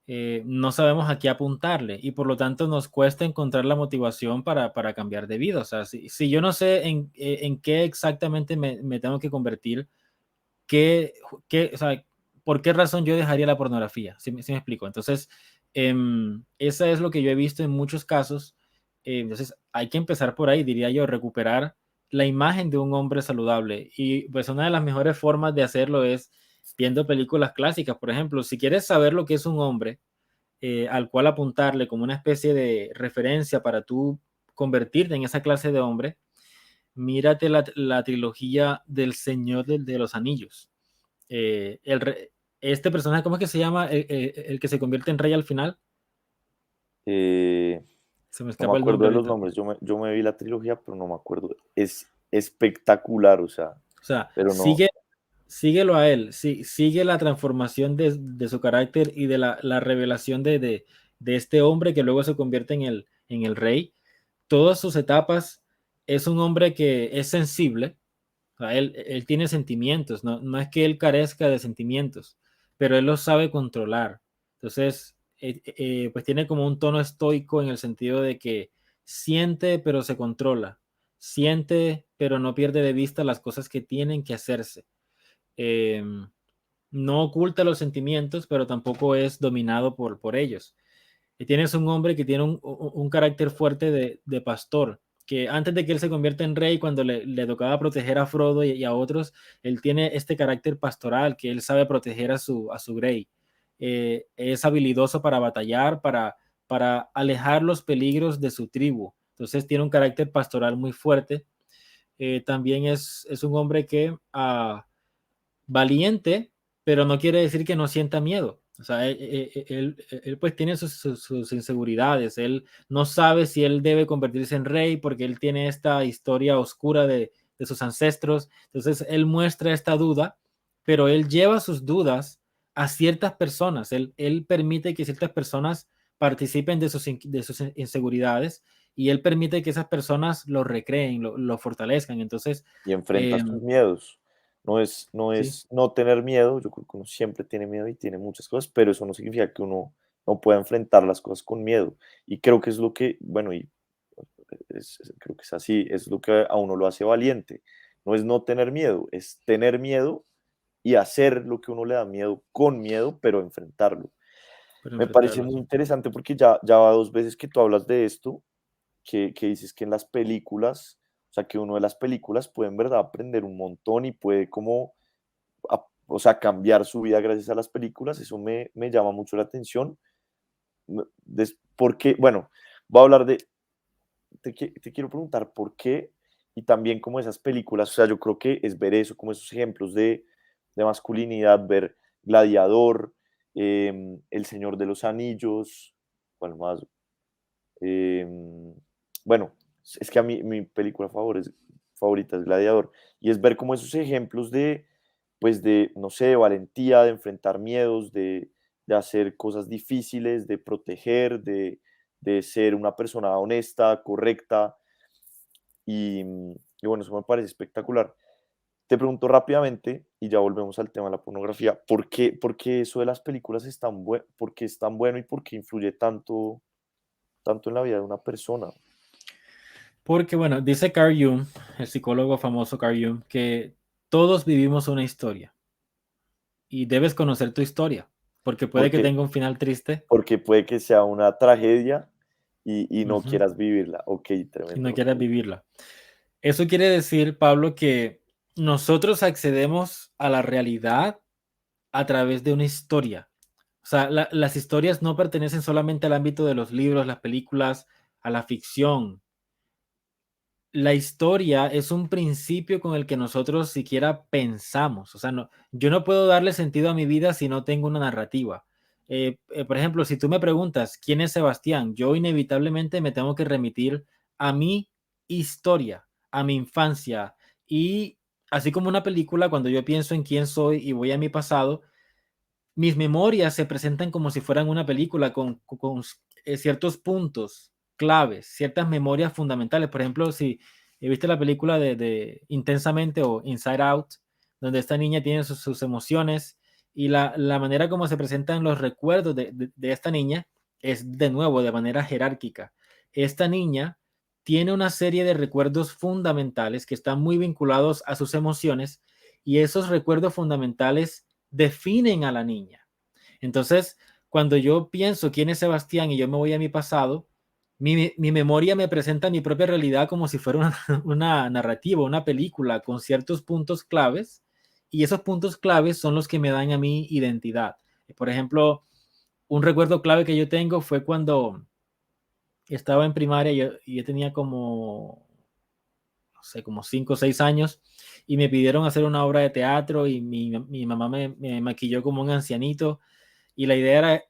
Speaker 2: no sabemos a qué apuntarle y por lo tanto nos cuesta encontrar la motivación para cambiar de vida. O sea, si yo no sé en qué exactamente me tengo que convertir, ¿qué, o sea, por qué razón yo dejaría la pornografía? ¿Sí me explico? Entonces, esa es lo que yo he visto en muchos casos. Entonces, hay que empezar por ahí, diría yo, recuperar la imagen de un hombre saludable. Y pues una de las mejores formas de hacerlo es viendo películas clásicas. Por ejemplo, si quieres saber lo que es un hombre, al cual apuntarle como una especie de referencia para tú convertirte en esa clase de hombre, mírate la trilogía del Señor de los Anillos. Este personaje, ¿cómo es que se llama? El que se convierte en rey al final.
Speaker 1: Eh,
Speaker 2: Se me
Speaker 1: no me
Speaker 2: escapa el
Speaker 1: acuerdo
Speaker 2: nombre
Speaker 1: de los
Speaker 2: ahorita.
Speaker 1: nombres, yo me vi la trilogía, pero no me acuerdo. Es espectacular, o sea,
Speaker 2: O sea,
Speaker 1: pero no,
Speaker 2: síguelo a él, sigue la transformación de su carácter y de la revelación de este hombre que luego se convierte en el rey. Todas sus etapas, es un hombre que es sensible. O sea, él tiene sentimientos, no es que él carezca de sentimientos, pero él los sabe controlar. Entonces, pues tiene como un tono estoico en el sentido de que siente, pero se controla. Siente, pero no pierde de vista las cosas que tienen que hacerse. Eh, no oculta los sentimientos, pero tampoco es dominado por ellos. Y tienes un hombre que tiene un carácter fuerte de pastor, que antes de que él se convierta en rey, cuando le tocaba proteger a Frodo y a otros, él tiene este carácter pastoral, que él sabe proteger a su Grey. Es habilidoso para batallar, para alejar los peligros de su tribu. Entonces tiene un carácter pastoral muy fuerte. También es un hombre que valiente, pero no quiere decir que no sienta miedo. O sea, él, pues tiene sus inseguridades. Él no sabe si él debe convertirse en rey porque él tiene esta historia oscura de sus ancestros. Entonces, él muestra esta duda, pero él lleva sus dudas a ciertas personas. Él permite que ciertas personas participen de sus inseguridades y él permite que esas personas lo recreen, lo fortalezcan. Entonces,
Speaker 1: y enfrenta
Speaker 2: eh,
Speaker 1: sus miedos. No
Speaker 2: sí.
Speaker 1: es no tener miedo, yo creo que uno siempre tiene miedo y tiene muchas cosas, pero eso no significa que uno no pueda enfrentar las cosas con miedo. Y creo que es lo que, bueno, y creo que es así, es lo que a uno lo hace valiente. No es no tener miedo, es tener miedo y hacer lo que uno le da miedo con miedo, pero enfrentarlo.
Speaker 2: Pero
Speaker 1: Me parece
Speaker 2: enfrentarlo,
Speaker 1: muy
Speaker 2: sí.
Speaker 1: interesante porque ya va dos veces que tú hablas de esto, que dices que en las películas, o sea, que uno de las películas puede en verdad aprender un montón y puede como, o sea, cambiar su vida gracias a las películas. Eso me llama mucho la atención. Porque, bueno, voy a hablar de, te quiero preguntar por qué y también como esas películas, o sea, yo creo que es ver eso, como esos ejemplos de masculinidad, ver Gladiador, El Señor de los Anillos, ¿cuál más? Bueno, es que a mí mi película favorita es Gladiador, y es ver como esos ejemplos de, pues de, no sé, de valentía, de enfrentar miedos, de hacer cosas difíciles, de proteger, de ser una persona honesta, correcta, y bueno, eso me parece espectacular. Te pregunto rápidamente, y ya volvemos al tema de la pornografía, por qué eso de las películas es tan, por qué es tan bueno y por qué influye tanto, tanto en la vida de una persona?
Speaker 2: Porque, bueno, dice Carl Jung, el psicólogo famoso Carl Jung, que todos vivimos una historia y debes conocer tu historia, porque puede que
Speaker 1: Porque,
Speaker 2: tenga un final triste
Speaker 1: porque puede que sea una tragedia y no
Speaker 2: ujú,
Speaker 1: quieras vivirla. Ok,
Speaker 2: y no
Speaker 1: tremendo lo que
Speaker 2: quieras
Speaker 1: dices.
Speaker 2: vivirla. Eso quiere decir, Pablo, que nosotros accedemos a la realidad a través de una historia. O sea, las historias no pertenecen solamente al ámbito de los libros, las películas, a la ficción. La historia es un principio con el que nosotros siquiera pensamos. O sea, yo no puedo darle sentido a mi vida si no tengo una narrativa. Por ejemplo, si tú me preguntas quién es Sebastián, yo inevitablemente me tengo que remitir a mi historia, a mi infancia. Y así como una película, cuando yo pienso en quién soy y voy a mi pasado, mis memorias se presentan como si fueran una película con ciertos puntos claves, ciertas memorias fundamentales. Por ejemplo, si viste la película de Intensamente o Inside Out, donde esta niña tiene sus emociones Y la manera como se presentan los recuerdos de esta niña es de nuevo de manera jerárquica. Esta niña tiene una serie de recuerdos fundamentales que están muy vinculados a sus emociones y esos recuerdos fundamentales definen a la niña. Entonces, cuando yo pienso quién es Sebastián y yo me voy a mi pasado, mi memoria me presenta mi propia realidad como si fuera una narrativa, una película con ciertos puntos claves y esos puntos claves son los que me dan a mí identidad. Por ejemplo, un recuerdo clave que yo tengo fue cuando estaba en primaria y yo tenía como, no sé, como 5 o 6 años y me pidieron hacer una obra de teatro y mi mamá me maquilló como un ancianito y la idea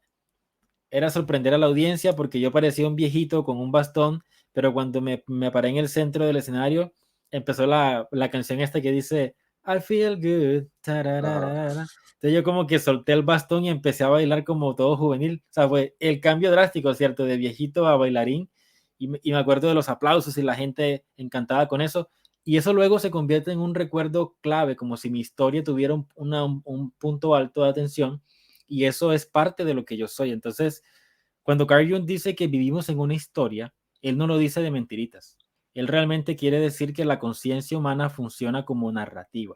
Speaker 2: era sorprender a la audiencia porque yo parecía un viejito con un bastón, pero cuando me paré en el centro del escenario, empezó la canción esta que dice I feel good.
Speaker 1: Ajá.
Speaker 2: Entonces yo como que solté el bastón y empecé a bailar como todo juvenil. O sea, fue el cambio drástico, ¿cierto? De viejito a bailarín. Y me acuerdo de los aplausos y la gente encantada con eso. Y eso luego se convierte en un recuerdo clave, como si mi historia tuviera un punto alto de atención y eso es parte de lo que yo soy. Entonces, cuando Carl Jung dice que vivimos en una historia, él no lo dice de mentiritas. Él realmente quiere decir que la conciencia humana funciona como narrativa.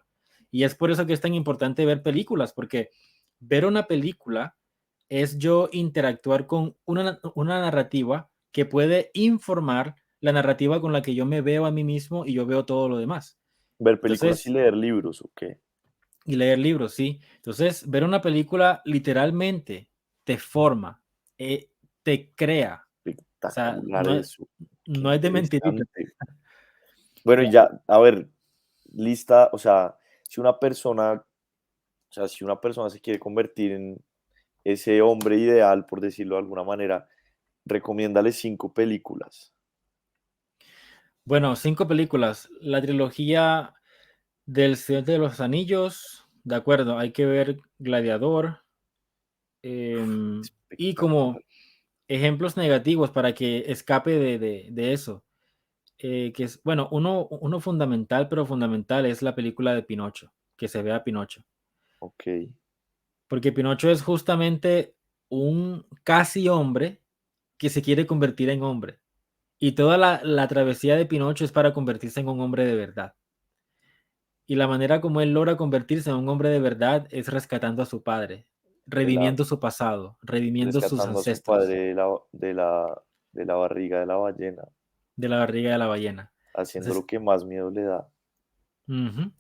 Speaker 2: Y es por eso que es tan importante ver películas, porque ver una película es yo interactuar con una narrativa que puede informar la narrativa con la que yo me veo a mí mismo y yo veo todo lo demás.
Speaker 1: Ver películas y
Speaker 2: Entonces,
Speaker 1: leer libros, ¿o qué?
Speaker 2: y leer libros, sí. Entonces, ver una película literalmente te forma, te crea. O sea,
Speaker 1: Espectacular eso. Qué
Speaker 2: no es de mentirita.
Speaker 1: interesante. Bueno, y
Speaker 2: Ya.
Speaker 1: ya, a ver, lista, o sea, si una persona, o sea, si una persona se quiere convertir en ese hombre ideal, por decirlo de alguna manera, recomiéndale 5 películas.
Speaker 2: Bueno, 5 películas. La trilogía del Señor de los Anillos, de acuerdo, hay que ver Gladiador. Y
Speaker 1: Espectacular.
Speaker 2: como ejemplos negativos para que escape de eso, que es, bueno, uno fundamental, pero fundamental es la película de Pinocho, que se vea Pinocho.
Speaker 1: Okey.
Speaker 2: Porque Pinocho es justamente un casi hombre que se quiere convertir en hombre. Y toda la travesía de Pinocho es para convertirse en un hombre de verdad. Y la manera como él logra convertirse en un hombre de verdad es rescatando a su padre,
Speaker 1: De la
Speaker 2: redimiendo su pasado, redimiendo sus
Speaker 1: rescatando a su padre
Speaker 2: ancestros
Speaker 1: de la barriga de la ballena,
Speaker 2: de la barriga de la ballena.
Speaker 1: haciendo lo
Speaker 2: Entonces,
Speaker 1: que más miedo le da.
Speaker 2: ujú,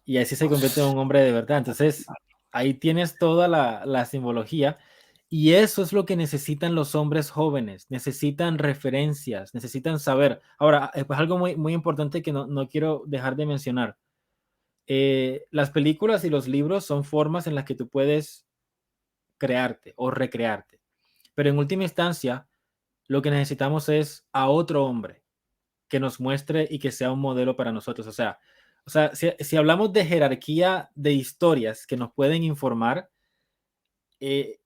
Speaker 2: y así se convierte en un hombre de verdad. Entonces, ahí tienes toda la simbología y eso es lo que necesitan los hombres jóvenes, necesitan referencias, necesitan saber. Ahora, pues algo muy importante que no quiero dejar de mencionar. Las películas y los libros son formas en las que tú puedes crearte o recrearte, pero en última instancia, lo que necesitamos es a otro hombre que nos muestre y que sea un modelo para nosotros. O sea si hablamos de jerarquía de historias que nos pueden informar, eh,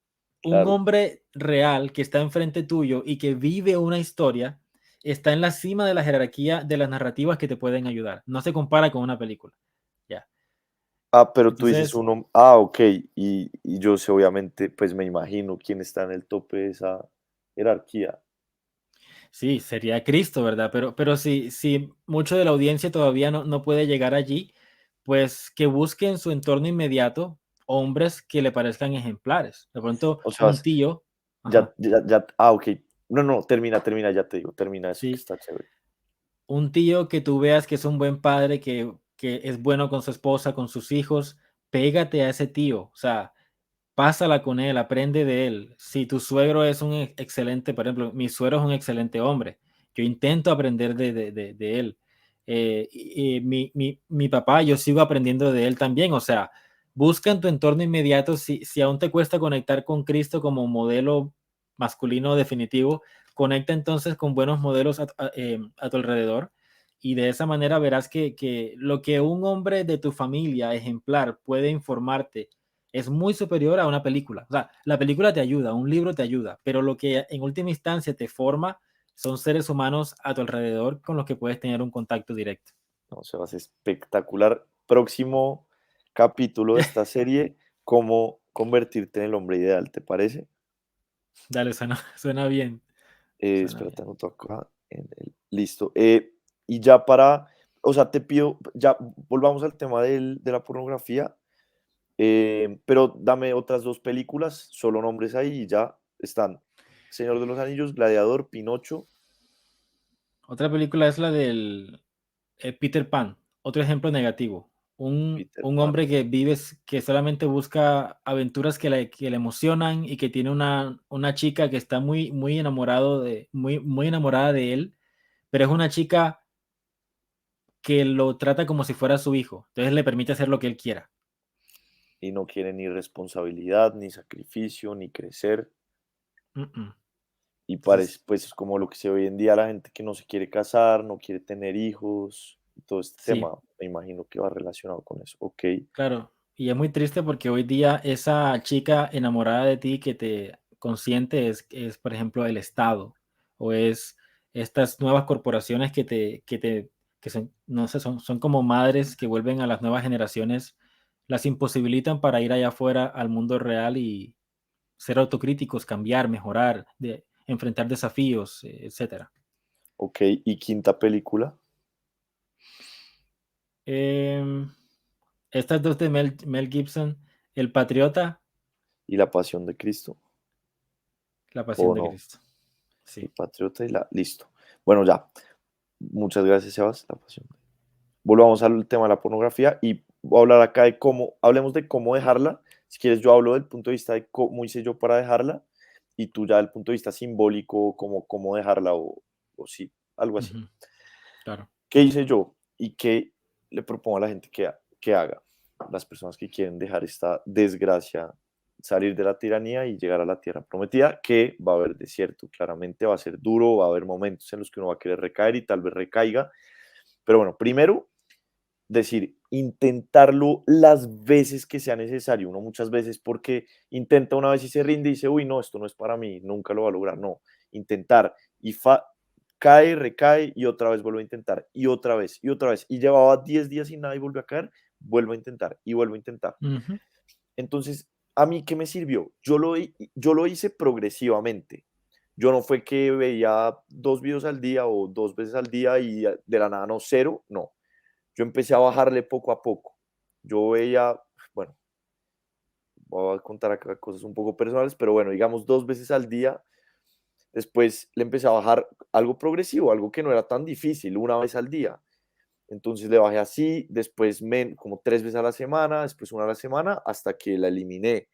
Speaker 2: un
Speaker 1: Claro.
Speaker 2: hombre real que está enfrente tuyo y que vive una historia está en la cima de la jerarquía de las narrativas que te pueden ayudar. No se compara con una película. Ya.
Speaker 1: Pero tú dices
Speaker 2: Entonces,
Speaker 1: uno y yo sé, obviamente, pues, me imagino quién está en el tope de esa jerarquía.
Speaker 2: sí, sería Cristo, ¿verdad? Pero si mucho de la audiencia todavía no puede llegar allí, pues que busque en su entorno inmediato hombres que le parezcan ejemplares. De pronto,
Speaker 1: O sea,
Speaker 2: un tío,
Speaker 1: ya
Speaker 2: ajá,
Speaker 1: ya ya No, no, termina, ya te digo, termina eso que
Speaker 2: sí,
Speaker 1: está chévere.
Speaker 2: un tío que tú veas que es un buen padre, que es bueno con su esposa, con sus hijos, pégate a ese tío, o sea, pásala con él, aprende de él. Si tu suegro es un excelente, por ejemplo, mi suegro es un excelente hombre, yo intento aprender de él. Y mi papá, yo sigo aprendiendo de él también, o sea, busca en tu entorno inmediato, si aún te cuesta conectar con Cristo como modelo masculino definitivo, conecta entonces con buenos modelos a tu alrededor y de esa manera verás que lo que un hombre de tu familia ejemplar puede informarte es muy superior a una película. O sea, la película te ayuda, un libro te ayuda, pero lo que en última instancia te forma son seres humanos a tu alrededor con los que puedes tener un contacto directo.
Speaker 1: No, se va a hacer espectacular. Próximo capítulo de esta serie, cómo convertirte en el hombre ideal, ¿te parece?
Speaker 2: Dale, suena, suena bien. Suena
Speaker 1: Espérate,
Speaker 2: bien.
Speaker 1: anoto acá. Listo. Y ya para, o sea, te pido, ya volvamos al tema de la pornografía, pero dame otras dos películas, solo nombres ahí y ya están. Señor de los Anillos, Gladiador, Pinocho,
Speaker 2: Otra película es la del Peter Pan, otro ejemplo negativo.
Speaker 1: Peter
Speaker 2: Un
Speaker 1: Pan.
Speaker 2: hombre que vive, que solamente busca aventuras que le emocionan y que tiene una chica que está muy enamorada de él, pero es una chica que lo trata como si fuera su hijo. Entonces le permite hacer lo que él quiera.
Speaker 1: Y no quiere ni responsabilidad, ni sacrificio, ni crecer.
Speaker 2: Mm, mm.
Speaker 1: Y
Speaker 2: Entonces,
Speaker 1: parece, pues, es como lo que se ve hoy en día, la gente que no se quiere casar, no quiere tener hijos, y todo este
Speaker 2: sí,
Speaker 1: tema, me imagino que va relacionado con eso. Ok,
Speaker 2: claro. Y es muy triste porque hoy día esa chica enamorada de ti que te consiente es, por ejemplo, el Estado o es estas nuevas corporaciones que son, no sé, son como madres que vuelven a las nuevas generaciones, las imposibilitan para ir allá afuera al mundo real y ser autocríticos, cambiar, mejorar, enfrentar desafíos, etcétera.
Speaker 1: ok. Y quinta película,
Speaker 2: Em, Estas dos de Mel Gibson, El Patriota,
Speaker 1: y La Pasión de Cristo,
Speaker 2: La Pasión
Speaker 1: o
Speaker 2: de
Speaker 1: no,
Speaker 2: Cristo.
Speaker 1: El
Speaker 2: Sí.
Speaker 1: Patriota y la... Listo. Bueno, ya. Muchas gracias, Sebas. La Pasión. Volvamos al tema de la pornografía y voy a hablar acá de cómo, hablemos de cómo dejarla. Si quieres, yo hablo del punto de vista de cómo hice yo para dejarla y tú ya del punto de vista simbólico, cómo dejarla o sí, algo así.
Speaker 2: Ujú, claro.
Speaker 1: ¿Qué hice yo y qué le propongo a la gente que haga? Las personas que quieren dejar esta desgracia, salir de la tiranía y llegar a la tierra prometida, que va a haber desierto, claramente va a ser duro, va a haber momentos en los que uno va a querer recaer y tal vez recaiga, pero bueno, primero decir, intentarlo las veces que sea necesario. Uno muchas veces porque intenta una vez y se rinde y dice, uy, no, esto no es para mí, nunca lo va a lograr. No, intentar y cae, recae y otra vez vuelve a intentar y otra vez y otra vez. Y llevaba 10 días sin nada y volvió a caer, vuelvo a intentar y vuelvo a intentar.
Speaker 2: Ujú,
Speaker 1: Entonces, ¿a mí qué me sirvió? Yo lo hice progresivamente. Yo no fue que veía 2 videos al día o 2 veces al día y de la nada no cero, no, yo empecé a bajarle poco a poco. Yo veía, bueno, voy a contar acá cosas un poco personales, pero bueno, digamos 2 veces al día. Después le empecé a bajar algo progresivo, algo que no era tan difícil, una vez al día. Entonces le bajé así, después como 3 veces a la semana, después una a la semana, hasta que la eliminé.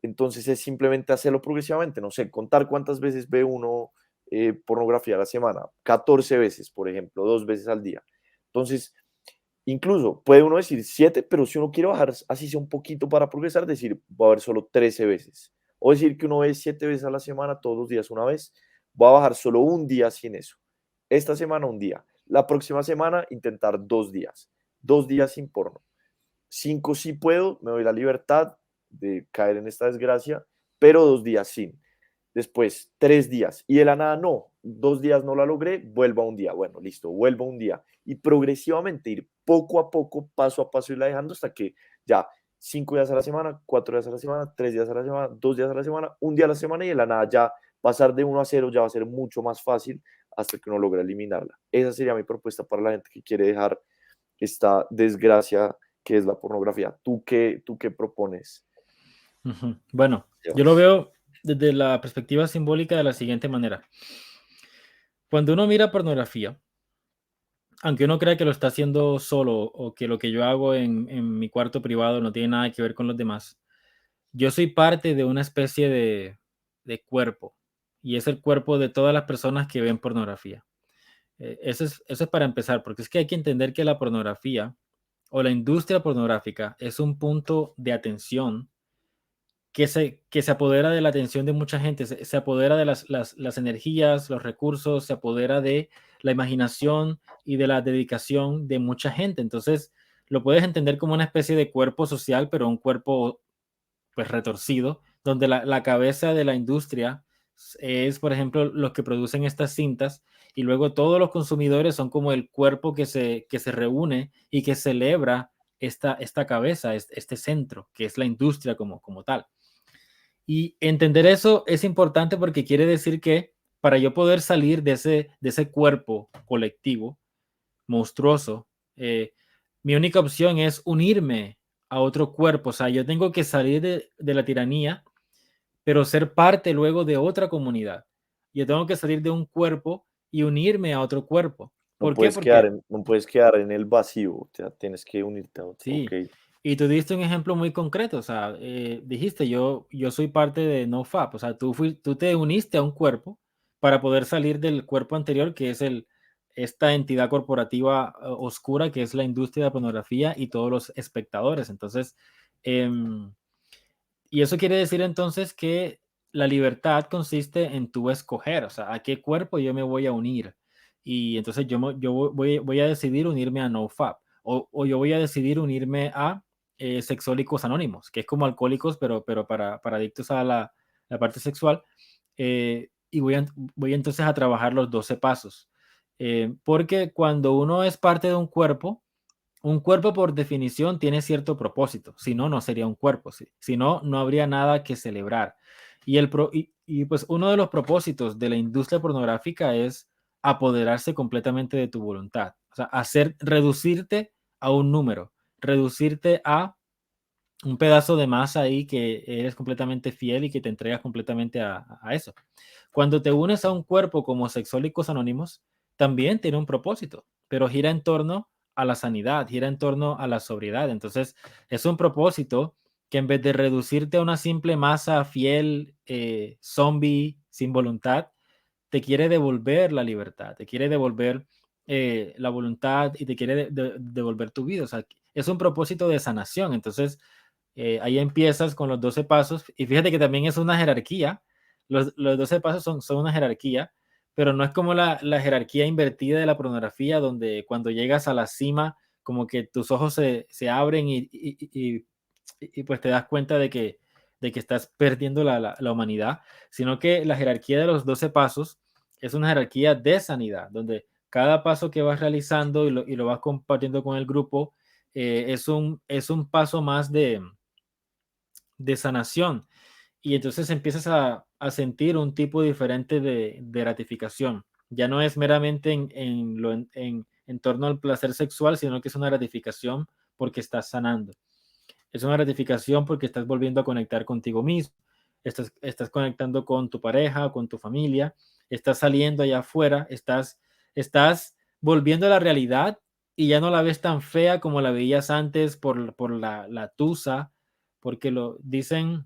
Speaker 1: Entonces es simplemente hacerlo progresivamente, no sé, contar cuántas veces ve uno pornografía a la semana, 14 veces, por ejemplo, 2 veces al día. Entonces, incluso puede uno decir 7, pero si uno quiere bajar así sea un poquito para progresar, decir, va a haber solo 13 veces. O decir que uno ve 7 veces a la semana, todos los días una vez, va a bajar solo un día sin eso. Esta semana un día. La próxima semana intentar 2 días. 2 días sin porno. 5 sí puedo, me doy la libertad de caer en esta desgracia, pero 2 días sin. Después, 3 días. Y de la nada, no. 2 días no la logré, vuelvo a un día. Bueno, listo, vuelvo a un día. Y progresivamente ir poco a poco, paso a paso, irla dejando hasta que ya 5 días a la semana, 4 días a la semana, 3 días a la semana, 2 días a la semana, un día a la semana y de la nada ya pasar de 1 a 0 ya va a ser mucho más fácil hasta que uno logre eliminarla. Esa sería mi propuesta para la gente que quiere dejar esta desgracia que es la pornografía. ¿Tú qué propones?
Speaker 2: ujú. Bueno, yo lo
Speaker 1: Sebas?
Speaker 2: veo desde la perspectiva simbólica de la siguiente manera. Cuando uno mira pornografía, aunque uno crea que lo está haciendo solo o que lo que yo hago en mi cuarto privado no tiene nada que ver con los demás, yo soy parte de una especie de cuerpo y es el cuerpo de todas las personas que ven pornografía. Eso es para empezar, porque es que hay que entender que la pornografía o la industria pornográfica es un punto de atención que se apodera de la atención de mucha gente, se apodera de las energías, los recursos, se apodera de la imaginación y de la dedicación de mucha gente. Entonces, lo puedes entender como una especie de cuerpo social, pero un cuerpo pues retorcido, donde la cabeza de la industria es, por ejemplo, los que producen estas cintas y luego todos los consumidores son como el cuerpo que se reúne y que celebra esta cabeza, este centro, que es la industria como tal. Y entender eso es importante porque quiere decir que para yo poder salir de ese cuerpo colectivo monstruoso, mi única opción es unirme a otro cuerpo. O sea, yo tengo que salir de la tiranía, pero ser parte luego de otra comunidad. Yo tengo que salir de un cuerpo y unirme a otro cuerpo. ¿Por qué? Porque
Speaker 1: No puedes quedar en el vacío, o sea, tienes que unirte a otro. Ok,
Speaker 2: sí. Y tú diste un ejemplo muy concreto, o sea, dijiste, yo soy parte de NoFap, o sea, tú te uniste a un cuerpo para poder salir del cuerpo anterior, que es esta entidad corporativa oscura, que es la industria de la pornografía y todos los espectadores. Entonces, em, y eso quiere decir entonces que la libertad consiste en tú escoger, o sea, a qué cuerpo yo me voy a unir. Y entonces voy a decidir unirme a NoFap o yo voy a decidir unirme a Sexólicos Anónimos, que es como alcohólicos, pero para adictos a la parte sexual. Y voy entonces a trabajar los 12 pasos. Porque cuando uno es parte de un cuerpo por definición tiene cierto propósito, si no, no sería un cuerpo, si no, no habría nada que celebrar. Y pues uno de los propósitos de la industria pornográfica es apoderarse completamente de tu voluntad, o sea, reducirte a un número, reducirte a un pedazo de masa ahí que eres completamente fiel y que te entregas completamente a eso. Cuando te unes a un cuerpo como Sexólicos Anónimos, también tiene un propósito, pero gira en torno a la sanidad, gira en torno a la sobriedad. Entonces, es un propósito que en vez de reducirte a una simple masa fiel, zombie, sin voluntad, te quiere devolver la libertad, te quiere devolver la voluntad y te quiere devolver tu vida. O sea, es un propósito de sanación. Entonces, ahí empiezas con los 12 pasos y fíjate que también es una jerarquía. Los 12 pasos son una jerarquía, pero no es como la jerarquía invertida de la pornografía, donde cuando llegas a la cima, como que tus ojos se abren y pues te das cuenta de que estás perdiendo la humanidad, sino que la jerarquía de los 12 pasos es una jerarquía de sanidad, donde cada paso que vas realizando y lo vas compartiendo con el grupo es un paso más de sanación. Y entonces empiezas a sentir un tipo diferente de gratificación. Ya no es meramente en torno al placer sexual, sino que es una gratificación porque estás sanando. Es una gratificación porque estás volviendo a conectar contigo mismo. Estás conectando con tu pareja, con tu familia. Estás saliendo allá afuera. Estás volviendo a la realidad y ya no la ves tan fea como la veías antes por la tusa, porque lo dicen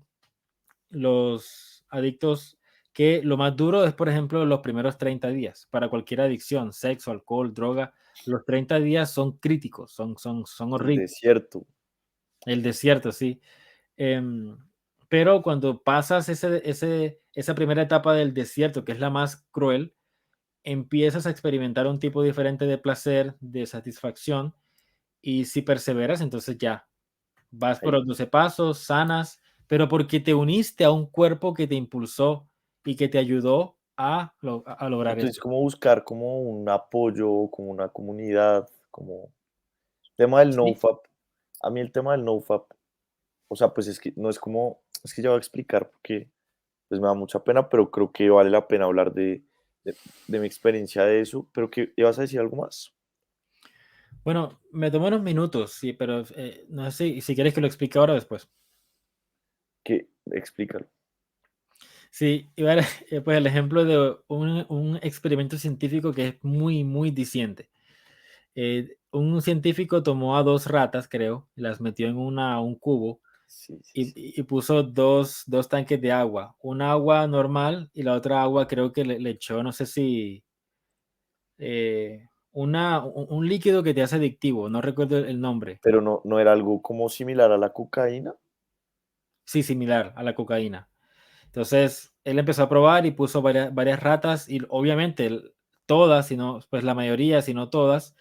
Speaker 2: los adictos que lo más duro es, por ejemplo, los primeros 30 días. Para cualquier adicción, sexo, alcohol, droga, los 30 días son críticos, son
Speaker 1: el
Speaker 2: horribles.
Speaker 1: desierto.
Speaker 2: El desierto, sí. Em, pero cuando pasas esa primera etapa del desierto, que es la más cruel, empiezas a experimentar un tipo diferente de placer, de satisfacción, y si perseveras, entonces ya vas por
Speaker 1: Ahí.
Speaker 2: los 12 pasos, sanas, pero porque te uniste a un cuerpo que te impulsó y que te ayudó a lograr
Speaker 1: Entonces,
Speaker 2: esto.
Speaker 1: como buscar como un apoyo, como una comunidad, como tema del
Speaker 2: Sí,
Speaker 1: NoFap. A mí el tema del NoFap, o sea, pues es que no es como, es que ya voy a explicar porque pues me da mucha pena, pero creo que vale la pena hablar de mi experiencia de eso. Pero que ibas a decir algo más.
Speaker 2: bueno, me tomó unos minutos, sí, pero no sé si quieres que lo explique ahora o después.
Speaker 1: Que explícalo.
Speaker 2: Sí, iba a dar, pues el ejemplo de un experimento científico que es muy, muy diciente. Un científico tomó a dos ratas, creo, y las metió en un cubo
Speaker 1: Sí, sí,
Speaker 2: y,
Speaker 1: sí.
Speaker 2: y puso dos tanques de agua. Una agua normal y la otra agua creo que le echó, no sé si, un líquido que te hace adictivo, no recuerdo el nombre.
Speaker 1: Pero no era algo como similar a la cocaína.
Speaker 2: Sí, similar a la cocaína. Entonces, él empezó a probar y puso varias ratas y obviamente todas, sino, pues la mayoría, si no todas,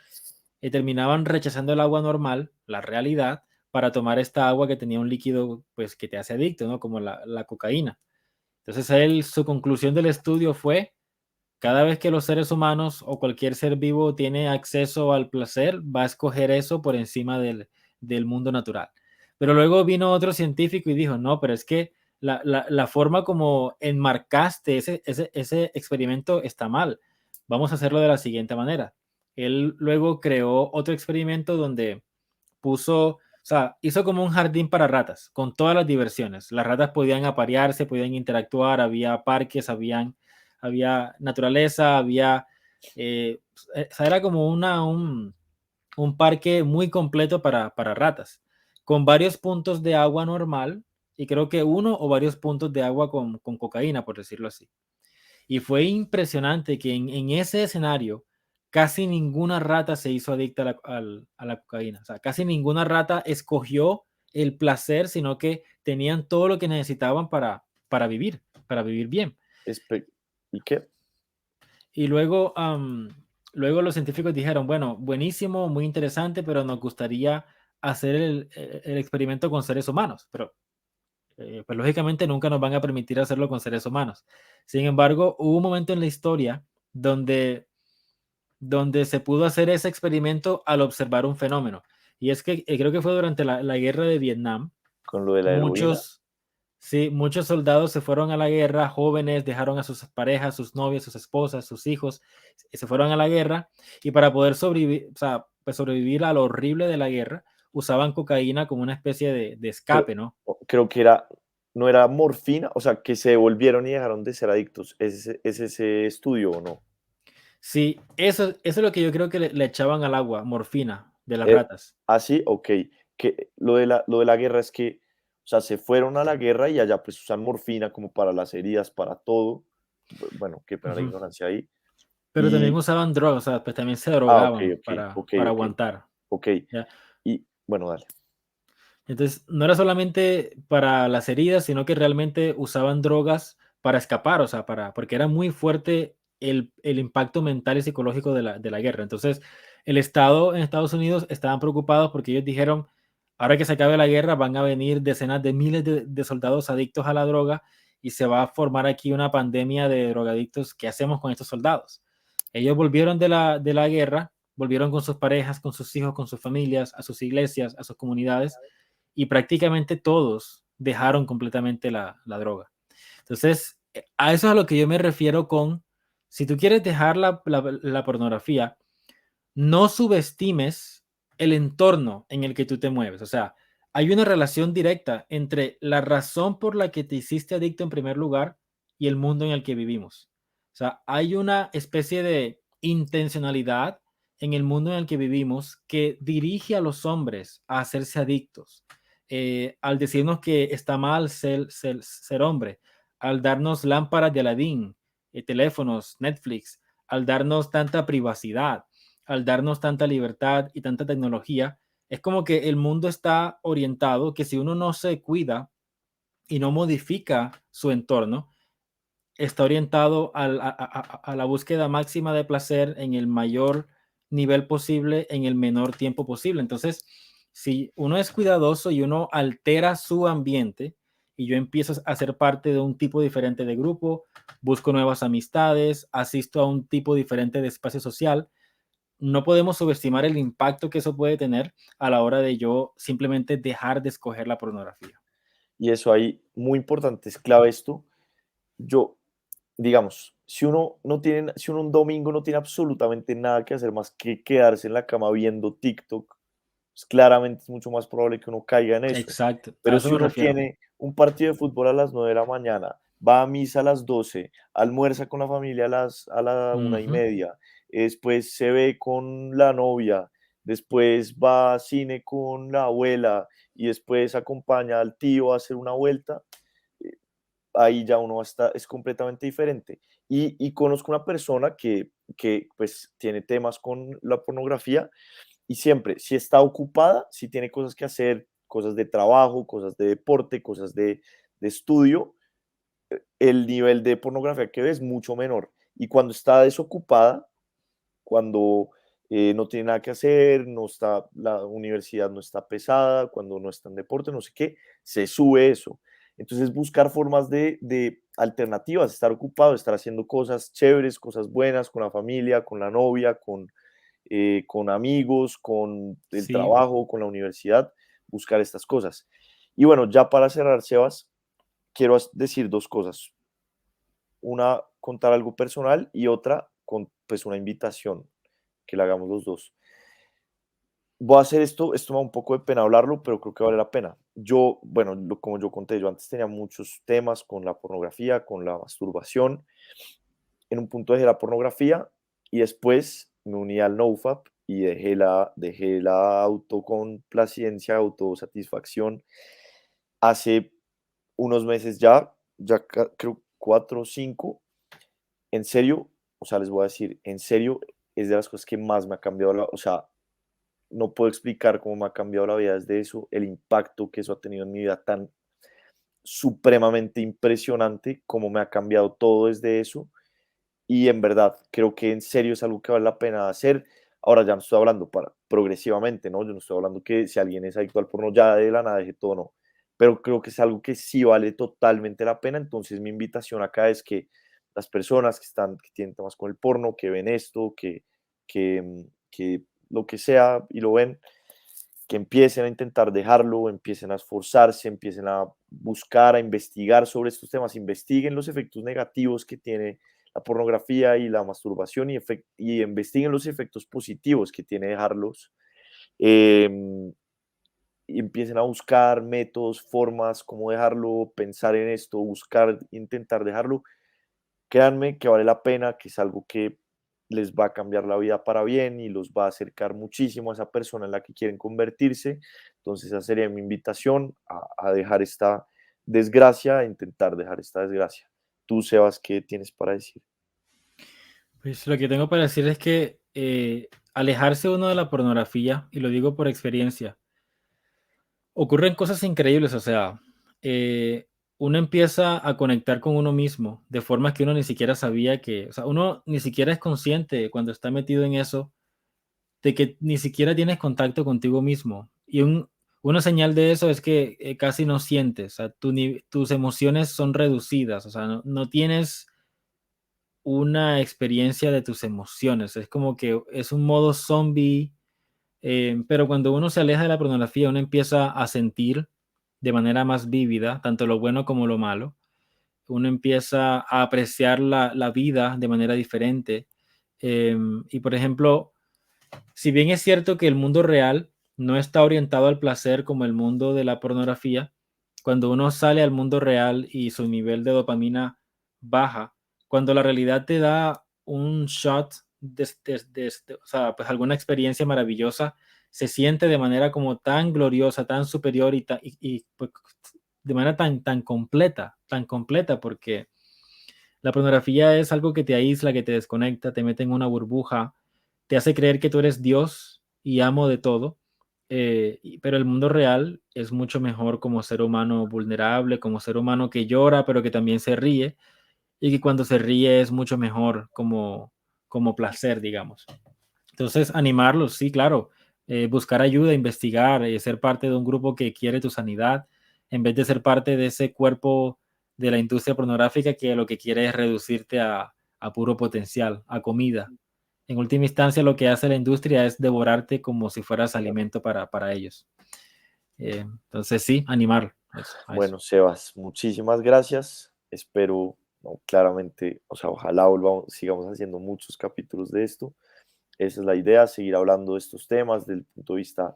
Speaker 2: terminaban rechazando el agua normal, la realidad, para tomar esta agua que tenía un líquido, pues que te hace adicto, ¿no? Como la cocaína. Entonces, su conclusión del estudio fue, cada vez que los seres humanos o cualquier ser vivo tiene acceso al placer, va a escoger eso por encima del mundo natural. Pero luego vino otro científico y dijo, no, pero es que la forma como enmarcaste ese experimento está mal. Vamos a hacerlo de la siguiente manera. Él luego creó otro experimento donde puso, o sea, hizo como un jardín para ratas, con todas las diversiones. Las ratas podían aparearse, podían interactuar, había parques, había naturaleza, o sea, era como un parque muy completo para ratas, con varios puntos de agua normal y creo que uno o varios puntos de agua con cocaína, por decirlo así. Y fue impresionante que en ese escenario casi ninguna rata se hizo adicta a la cocaína. O sea, casi ninguna rata escogió el placer, sino que tenían todo lo que necesitaban para vivir bien.
Speaker 1: Espe- ¿Y qué?
Speaker 2: Y luego los científicos dijeron, bueno, buenísimo, muy interesante, pero nos gustaría hacer el experimento con seres humanos, pero pues lógicamente nunca nos van a permitir hacerlo con seres humanos. Sin embargo, hubo un momento en la historia donde se pudo hacer ese experimento al observar un fenómeno. Y es que creo que fue durante la guerra de Vietnam.
Speaker 1: Con lo de la heroína.
Speaker 2: Muchos, sí, muchos soldados se fueron a la guerra, jóvenes, dejaron a sus parejas, sus novias, sus esposas, sus hijos, se fueron a la guerra y para poder sobrevivir, o sea, pues sobrevivir a lo horrible de la guerra, usaban cocaína como una especie de
Speaker 1: Creo,
Speaker 2: escape, ¿no?
Speaker 1: creo que era, no era morfina, o sea, que se devolvieron y dejaron de ser adictos. ¿Es ese estudio o no?
Speaker 2: Sí, eso es lo que yo creo que le echaban al agua, morfina de las
Speaker 1: Eh,
Speaker 2: ratas.
Speaker 1: sí, ok. Que lo de la guerra es que, o sea, se fueron a la guerra y allá pues usan morfina como para las heridas, para todo. Bueno, qué pena la
Speaker 2: Ujú.
Speaker 1: ignorancia ahí.
Speaker 2: Pero también
Speaker 1: Y,
Speaker 2: usaban drogas, o sea, pues también se
Speaker 1: ok,
Speaker 2: drogaban
Speaker 1: ok,
Speaker 2: para,
Speaker 1: ok,
Speaker 2: para
Speaker 1: ok,
Speaker 2: aguantar,
Speaker 1: ok.
Speaker 2: ¿ya?
Speaker 1: Y bueno, dale.
Speaker 2: Entonces, no era solamente para las heridas, sino que realmente usaban drogas para escapar, o sea, porque era muy fuerte el impacto mental y psicológico de la guerra. Entonces, el Estado en Estados Unidos estaban preocupados porque ellos dijeron, ahora que se acabe la guerra, van a venir decenas de miles de soldados adictos a la droga y se va a formar aquí una pandemia de drogadictos. ¿Qué hacemos con estos soldados? Ellos volvieron de la guerra, volvieron con sus parejas, con sus hijos, con sus familias, a sus iglesias, a sus comunidades y prácticamente todos dejaron completamente la droga. Entonces, a eso es a lo que yo me refiero con, si tú quieres dejar la pornografía, no subestimes el entorno en el que tú te mueves. O sea, hay una relación directa entre la razón por la que te hiciste adicto en primer lugar y el mundo en el que vivimos. O sea, hay una especie de intencionalidad en el mundo en el que vivimos que dirige a los hombres a hacerse adictos. Al decirnos que está mal ser hombre, al darnos lámparas de Aladín, teléfonos, Netflix, al darnos tanta privacidad, al darnos tanta libertad y tanta tecnología, es como que el mundo está orientado que si uno no se cuida y no modifica su entorno, está orientado a la búsqueda máxima de placer en el mayor nivel posible, en el menor tiempo posible. Entonces, si uno es cuidadoso y uno altera su ambiente, y yo empiezo a ser parte de un tipo diferente de grupo, busco nuevas amistades, asisto a un tipo diferente de espacio social, no podemos subestimar el impacto que eso puede tener a la hora de yo simplemente dejar de escoger la pornografía.
Speaker 1: Y eso ahí, muy importante, es clave esto. Yo, digamos, si uno un domingo no tiene absolutamente nada que hacer más que quedarse en la cama viendo TikTok, pues claramente es mucho más probable que uno caiga en eso.
Speaker 2: Exacto, a
Speaker 1: Pero
Speaker 2: eso
Speaker 1: si
Speaker 2: me
Speaker 1: uno
Speaker 2: refiero.
Speaker 1: tiene un partido de fútbol a las 9 de la mañana, va a misa a las 12, almuerza con la familia a la una y
Speaker 2: Ujú.
Speaker 1: media, después se ve con la novia, después va a cine con la abuela y después acompaña al tío a hacer una vuelta, eh, ahí ya uno está, es completamente diferente. Y conozco una persona que pues tiene temas con la pornografía y siempre, si está ocupada, si tiene cosas que hacer, cosas de trabajo, cosas de deporte, cosas de estudio, el nivel de pornografía que ve es mucho menor. Y cuando está desocupada, cuando no tiene nada que hacer, no está, la universidad no está pesada, cuando no está en deporte, no sé qué, se sube eso. Entonces buscar formas de alternativas, estar ocupado, estar haciendo cosas chéveres, cosas buenas con la familia, con la novia, con, con amigos, con el
Speaker 2: Sí,
Speaker 1: trabajo, con la universidad, buscar estas cosas. Y bueno, ya para cerrar, Sebas, quiero decir dos cosas. Una, contar algo personal y otra, con pues una invitación, que la hagamos los dos. Voy a hacer esto me da un poco de pena hablarlo, pero creo que vale la pena. Yo, bueno, como yo conté, yo antes tenía muchos temas con la pornografía, con la masturbación. En un punto dejé la pornografía y después me uní al NoFap y dejé la autocomplacencia, autosatisfacción hace unos meses ya creo 4 o 5. En serio, o sea, les voy a decir, en serio, es de las cosas que más me ha cambiado o sea, no puedo explicar cómo me ha cambiado la vida desde eso, el impacto que eso ha tenido en mi vida tan supremamente impresionante, cómo me ha cambiado todo desde eso. Y en verdad, creo que en serio es algo que vale la pena hacer. Ahora ya no estoy hablando para progresivamente, ¿no? Yo no estoy hablando que si alguien es adicto al porno ya de la nada deje todo, no. Pero creo que es algo que sí vale totalmente la pena. Entonces mi invitación acá es que las personas que tienen temas con el porno, que ven esto, que lo que sea y lo ven, que empiecen a intentar dejarlo, empiecen a esforzarse, empiecen a buscar, a investigar sobre estos temas, investiguen los efectos negativos que tiene la pornografía y la masturbación y investiguen los efectos positivos que tiene dejarlos. em, y empiecen a buscar métodos, formas, cómo dejarlo, pensar en esto, buscar, intentar dejarlo. Créanme que vale la pena, que es algo que les va a cambiar la vida para bien y los va a acercar muchísimo a esa persona en la que quieren convertirse. Entonces, esa sería mi invitación a dejar esta desgracia, a intentar dejar esta desgracia. Tú, Sebas, ¿qué tienes para decir?
Speaker 2: pues lo que tengo para decir es que alejarse uno de la pornografía, y lo digo por experiencia, ocurren cosas increíbles, o sea, uno empieza a conectar con uno mismo de formas que uno ni siquiera sabía que, o sea, uno ni siquiera es consciente cuando está metido en eso, de que ni siquiera tienes contacto contigo mismo. Y una señal de eso es que casi no sientes, o sea, tus emociones son reducidas, o sea, no tienes una experiencia de tus emociones, es como que es un modo zombie. Pero cuando uno se aleja de la pornografía, uno empieza a sentir de manera más vívida, tanto lo bueno como lo malo. Uno empieza a apreciar la vida de manera diferente. Y por ejemplo, si bien es cierto que el mundo real no está orientado al placer como el mundo de la pornografía, cuando uno sale al mundo real y su nivel de dopamina baja, cuando la realidad te da un shot o sea, pues alguna experiencia maravillosa, se siente de manera como tan gloriosa, tan superior pues, de manera tan completa, porque la pornografía es algo que te aísla, que te desconecta, te mete en una burbuja, te hace creer que tú eres Dios y amo de todo, pero el mundo real es mucho mejor como ser humano vulnerable, como ser humano que llora, pero que también se ríe, y que cuando se ríe es mucho mejor como placer, digamos. Entonces, animarlos, sí, claro, buscar ayuda, investigar, ser parte de un grupo que quiere tu sanidad, en vez de ser parte de ese cuerpo de la industria pornográfica que lo que quiere es reducirte a puro potencial, a comida. En última instancia, lo que hace la industria es devorarte como si fueras
Speaker 1: Claro.
Speaker 2: alimento para ellos. Entonces, sí, animar a eso.
Speaker 1: Bueno, Sebas, muchísimas gracias. Espero, no, claramente, o sea, ojalá sigamos haciendo muchos capítulos de esto. Esa es la idea, seguir hablando de estos temas desde el punto de vista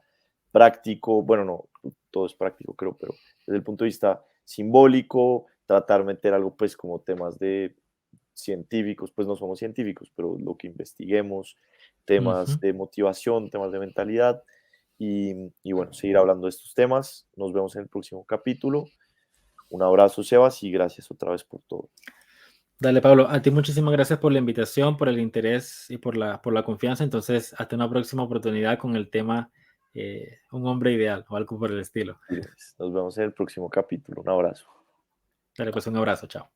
Speaker 1: práctico. Bueno, no, todo es práctico, creo, pero desde el punto de vista simbólico, tratar de meter algo, pues, como temas de científicos, pues no somos científicos, pero lo que investiguemos, temas
Speaker 2: Ujú.
Speaker 1: de motivación, temas de mentalidad y bueno, seguir hablando de estos temas. Nos vemos en el próximo capítulo. Un abrazo, Sebas, y gracias otra vez por todo.
Speaker 2: Dale, Pablo, a ti muchísimas gracias por la invitación, por el interés y por la confianza. Entonces, hasta una próxima oportunidad con el tema Un hombre ideal o algo por el estilo.
Speaker 1: Nos vemos en el próximo capítulo. Un abrazo.
Speaker 2: Dale, pues un abrazo, chao.